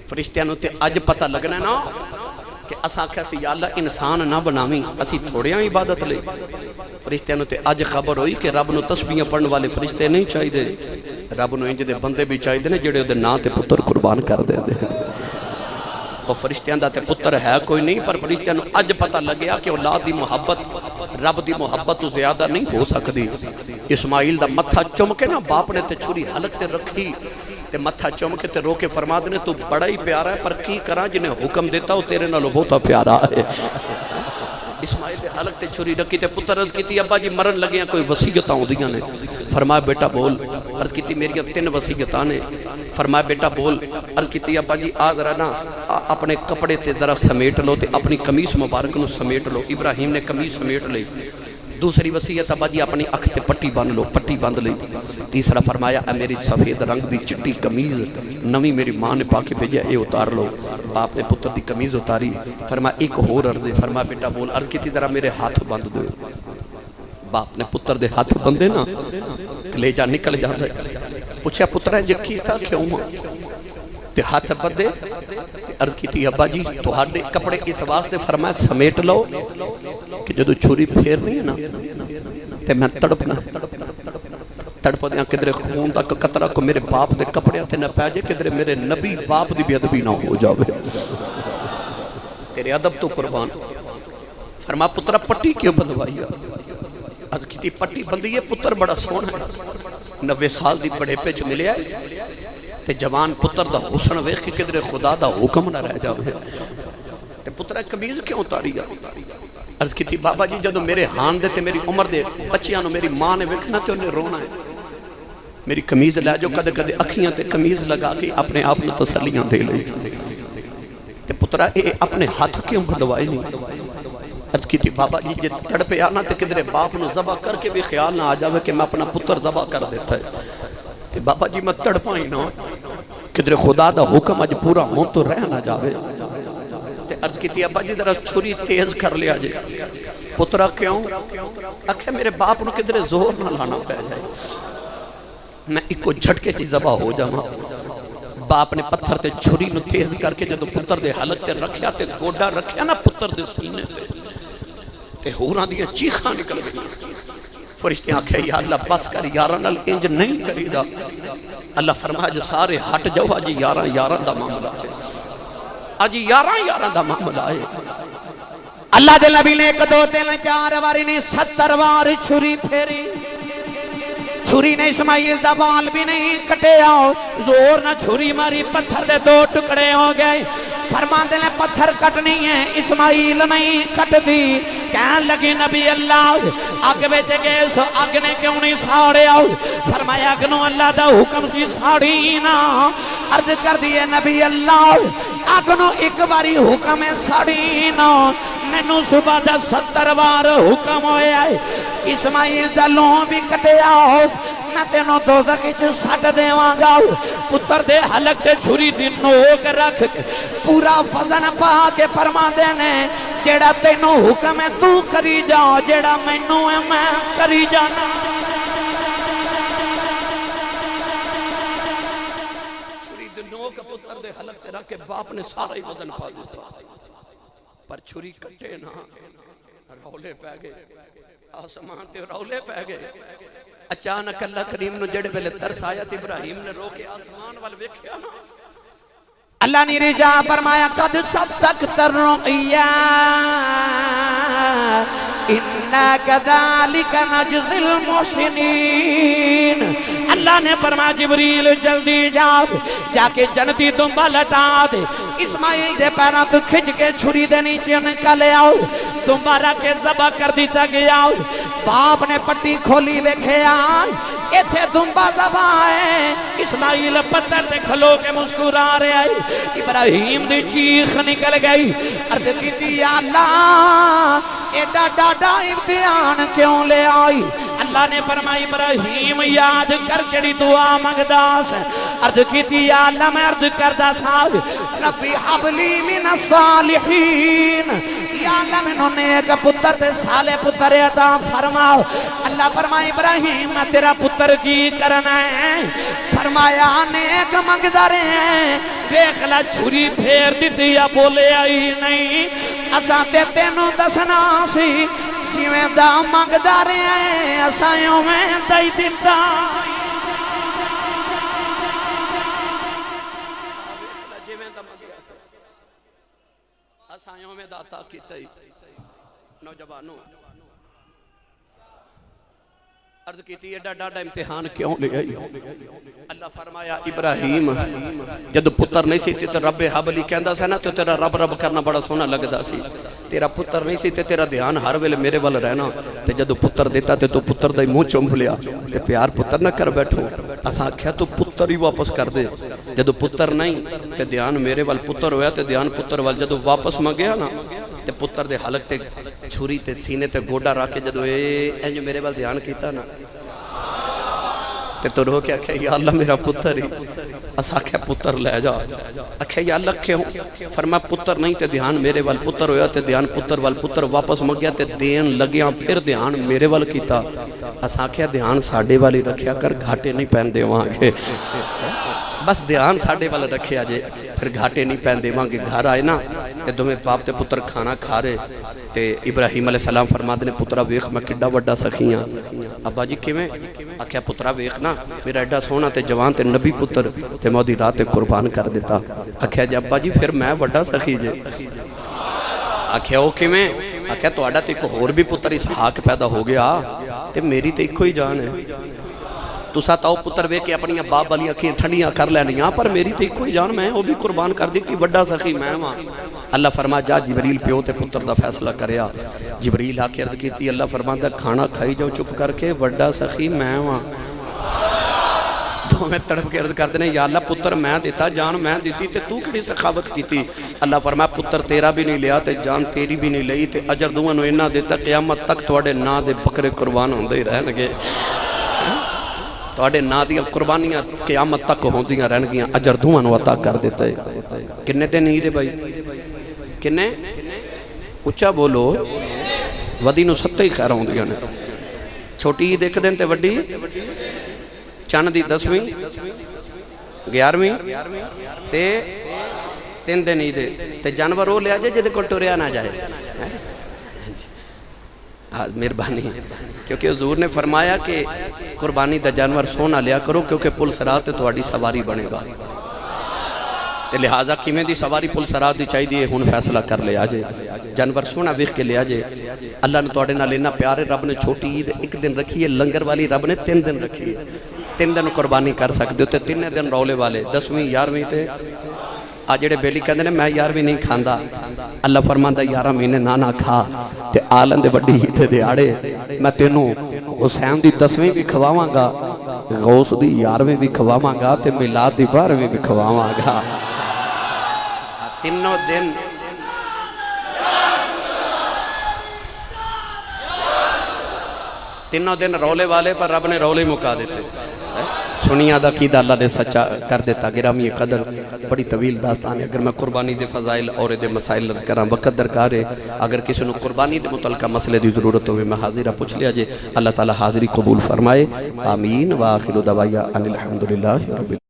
A: فرشتیاں نو تے اج پتہ لگنا نا کہ اساں کہا سی یا اللہ انسان نہ بناویں اسی تھوڑیاں عبادت لے فرشتیاں نو تے اج خبر ہوئی کہ رب نو تسبیحاں پڑھن والے فرشتے نہیں چاہیے رب نو انج دے بندے بھی چاہیے نے جڑے دے نام تے پتر قربان کر دے وہ فرشتیاں دا تے پتر ہے کوئی نہیں پر فرشتیاں نو اج پتہ لگیا کہ اولاد دی محبت رب دی محبت تو زیادہ نہیں ہو سکتی اسماعیل دا متھا چم کے نا باپ نے تے چھری حلق تے رکھی تے متھا چم کے تے رو کے فرما دینے تو بڑا ہی پیارا ہے پر کی کراں جنہیں حکم دیتا وہ تیرے نالوں بہتا پیارا ہے اسماعیل دے حلق تے چھری رکھی تے پتر عرض کیتی ابا جی مرن لگے ہیں کوئی وصیتاں ہوندیاں نے فرمایا بیٹا بول عرض کیتی میری 3 وصیتاں نے فرمایا بیٹا بول عرض کیتی ابا جی آ ذرا نا اپنے کپڑے تے ذرا سمیٹ لو تے اپنی قمیص مبارک نو سمیٹ لو ابراہیم نے قمیص سمیٹ لی دوسری وصیت ابا جی اپنی اکھ تے پٹی باندھ لو پٹی باندھ لی تیسرا فرمایا اے میری سفید رنگ دی چٹی قمیض نویں میری ماں نے پا کے بھیجا اے اتار لو باپ نے پتر دی قمیض اتاری فرمایا ایک اور عرض فرمایا بیٹا بول عرض کیتی ذرا میرے ہاتھ باندھ دو باپ نے پتر دے ہاتھ بندے نا کلیجہ نکل جاندا ہے پوچھا پتر جے کیتا کیوں تے ہاتھ بندے عرض کیتی ابا جی تہاڈے کپڑے اس واسطے فرمایا سمیٹ لو کہ جدو چھری پھیر نہیں ہے نا تے میں تڑپنا تڑپ دیاں کدھر خون دا قطرہ کو میرے باپ دے کپڑے تے نہ پہ جائے کدھر میرے نبی باپ دی بے ادبی نہ ہو جاوے تیرے ادب تو قربان فرما پترا پٹی کیوں بندوائی عرض کیتی پٹی بندی ہے پتر بڑا سونا ہے 90 سال دی بڑے پہ چ ملیا ہے تے جوان پتر دا حسن ویکھ کے کدھر خدا دا حکم نہ رہ جاوے تے پترا قمیض کیوں اتاری عرض کیتی بابا جی جدو میرے ہان دے تے میری عمر دے بچیاں نو میری ماں نے ویکھنا تے انہیں رونا ہے میری قمیض لے جو کدے کدے اکھیاں تے قمیض لگا کے اپنے آپ نو تسلیاں دے لئی تے پترا اے اپنے ہاتھ کیوں بندوائے نہیں عرض کیتی بابا جی جے تڑپے آنا تے کدھر باپ نو ذبح کر کے بھی خیال نہ آ جاوے کہ میں اپنا پتر ذبح کر دیتا ہے تے بابا جی میں تڑپائی نہ کدھر خدا دا حکم اج پورا ہوں تو رہ نہ جاوے تے عرض کی تھی ابا جی ذرا چھری تیز کر لیا جے. پترا کیوں؟ آکھے میرے باپ نو کدھر زور نہ لانا پہ جائے میں ایک جھٹکے چی ذبح ہو جاواں. باپ نے پتھر تے چھری نو تیز کر کے جدو پتر دے حلق تے رکھیا تے گوڈا رکھیا نا پتر دے سینے تے ہوراں دیاں چیخاں نکل گئی. فرشتے آکھے یا اللہ بس کر یاراں نال انج نہیں کری دا. اللہ فرمایا جے سارے ہٹ جاؤ اج یاراں یاراں دا معاملہ ہے. اج یاراں یاراں دا معاملہ ہے.
B: اللہ دے نبی نے 1 2 3 4 واری نہیں 70 وار چھری پھیری. چھری نے اسماعیل دا بال بھی نہیں کٹیا. زور نہ چھری ماری پتھر دے 2 ٹکڑے ہو گئے. فرماندے نے پتھر کٹنی ہے اسماعیل نہیں کٹ دی. کہن لگی نبی اللہ اگ وچ گئے سو اگ نے کیوں نہیں ساڑیا؟ فرمایا اگ نو اللہ دا حکم سی ساڑی نا. عرض کر دیے نبی اللہ اگ نو ایک باری حکم ہے ساڑی نا. مینوں صبح دا 70 وار حکم ہویا ہے اسماعیل دا لوں بھی کٹیا میں تینوں دوزخ وچ سٹ دیواں گا. پتر دے حلق تے چھری دی نوک رکھ کے پورا وزن پا کے فرماندے نے جیڑا تینوں حکم ہے تو کری جا جیڑا مینوں ہے میں کری جانا.
A: چھری دی نوک پتر دے حلق تے رکھ کے باپ نے سارا ہی وزن پا دیتا. پر چھری کٹے نہ رولے پہ گئے آسمان تے رولے پہ گئے. اچانک اللہ کریم نو جڑے ویلے ترس آیا تے ابراہیم نے رو کے آسمان وال ویکھیا نا.
B: اللہ نے رجا فرمایا قد صدقت الرؤیا انا كذلك نجزي المحسنین. اللہ نے فرمایا جبریل جلدی جا کے جنتی دمبا لٹا دے. اسماعیل دے پیراں تو کھچ کے چھری دے نیچے نکل آؤ. دمبا رکھ کے ذبح کر دیتا گیا. باپ نے پٹی کھولی ویکھیا ایتھے دمبا ذبح ہے. اسماعیل پتھر تے کھلو کے مسکرا رہا ہے. ابراہیم دی چیخ نکل گئی. عرض کیتی یا اللہ ایڈا ڈاڈا امتحان کیوں لے آئی؟ اللہ نے فرمایا ابراہیم یاد کر جڑی دعا منگدا س. عرض کیتی یا اللہ میں عرض کردا سا ربی حب لی من الصالحین یا اللہ میں نیک پتر تے صالح پتر عطا فرماؤ. اللہ فرمایا ابراہیم میں تیرا پتر کی کرنا ہے؟ فرمایا نیک منگدا رہے ویکھ لا چھری پھیر دتی یا بولے آئی نہیں. اساں تے تینوں دسنا سی جویں دا منگدا رہے اساں اوویں دئی دتا.
A: اسایوں میں داتا کیتا ہی. نوجوانوں عرض کیتی ایڈا ڈاڈا امتحان کیوں لے آئی؟ اللہ فرمایا ابراہیم جدو پتر نہیں سی تے رب حبلی کہندا سی نا تے تیرا رب رب کرنا بڑا سونا لگدا سی. تیرا پتر نہیں سی تے تیرا دھیان ہر ویلے میرے ول رہنا. تے جدو پتر دیتا تے تو پتر دا منہ چوم لیا تے پیار پتر نہ کر بیٹھو. اساں آکھیا تو پتر ہی واپس کر دے. جدو پتر نہیں تے دھیان میرے ول پتر ہویا تے دھیان پتر ول جدو واپس منگیا نا تے پتر دے حلق تے چھری تے سینے تے گوڈا رکھ کے جدو انج میرے ول دھیان کیتا نا تے تو رو کے آکھیا یا اللہ میرا پتر ہی. اسا آکھیا پتر لے جا. آکھیا یا اللہ کیوں؟ فرمایا پتر نہیں تے دھیان میرے وال پتر ہویا تے دھیان پتر وال پتر واپس منگیا تے دین لگیاں پھر دھیان میرے وال کیتا. اسا آکھیا دھیان ساڈے والی رکھیا کر گھاٹے نہیں پین دیواں گے. بس دھیان ساڈے وال رکھیا جے پھر گھاٹے نہیں پین دیواں گے. گھر آئے نا تے دوویں باپ تے پتر کھانا کھا رہے تے ابراہیم علیہ السلام فرماتے نے پترا ویکھ میں کڈا وڈا سخی ہاں. ابا جی کیویں؟ آکھیا پترا ویکھ نا میرا ایڈا سونا تے جوان تے نبی پتر تے میں اودی رات قربان کر دیتا. آکھیا جی ابا جی پھر میں وڈا سخی جے. آکھیا او کیویں؟ آکھیا تہاڈا تے ایک ہور بھی پتر اسحاق پیدا ہو گیا تے میری تے ایکو ہی جان ہے. تسا تاؤ پتر وے کے اپنی باپ والی اکھیں ٹھنڈیاں کر لینیاں پر میری تے ایکو ہی جان میں وہ بھی قربان کر دی کہ وڈا سخی میں ہاں. اللہ فرما جا جبریل پیو تے پتر دا فیصلہ کریا. جبریل آ کے عرض کیتی اللہ فرماندا کھانا کھائی جاؤ چپ کر کے وڈا سخی میں ہاں. تو میں تڑپ کے عرض کرتے ہیں یا اللہ پتر میں دیتا جان میں دیتی تے تو کڑی سخاوت کیتی. اللہ فرمایا پتر تیرا بھی نہیں لیا تے جان تیری بھی نہیں لئی تے اجر دوواں نو انہاں دیتا قیامت تک تواڈے نا دے بکرے قربان ہوندے ہی رہن گے. تواڈے نا دیاں قربانیاں قیامت تک ہوندیاں رہن گیاں. اجر دوواں نو عطا کر دیتا ہے. کنے دن ہی رے بھائی کنے اچھا بولو ودی نو ستہ ہی خیر ہوندیاں نے چھوٹی عید ایک دن تے وڈی چند دی 10ویں 11ویں تے 3 دن عید تے جانور وہ لیا جائے جدے کو ٹریا نہ جائے مہربانی کیونکہ حضور نے فرمایا کہ قربانی دا جانور سونا لیا کرو کیونکہ پل سرات تہاڈی سواری بنے گا تے لہٰذا کیویں دی سواری پل سرات دی چاہیے ہن فیصلہ کر لیا جے جانور سونا ویکھ کے لیا جے اللہ نے تہاڈے نال اتنا پیار ہے رب نے چھوٹی عید ایک دن رکھی ہے لنگر والی رب نے 3 دن رکھی ہے 3 دن قربانی کر سکتے ہو تے 3 دن رولے والے 10ویں 11ویں تے آج جڑے بیلی کہندے نے میں 11ویں نہیں کھاندا اللہ فرماندا 11 مہینے نہ کھا تے آلن دے وڈی عید دے آڑے میں تینوں حسین دی 10ویں بھی کھواواں گا غوث دی 11ویں بھی کھواواں گا تے میلاد دی 12ویں بھی کھواواں گا تینوں دن رولے والے پر رب نے رولے مکا دیتے سنیا دا قیدہ اللہ نے سچا کر دیتا گرامی قدر بڑی طویل داستان ہے اگر میں قربانی دے فضائل اور دے مسائل لرز کراں وقت درکار ہے اگر کسی نے قربانی دے متعلقہ مسئلے دی ضرورت ہوئے میں حاضرہ پوچھ لیا جے اللہ تعالی حاضری قبول فرمائے آمین وآخر دعوایا ان الحمدللہ رب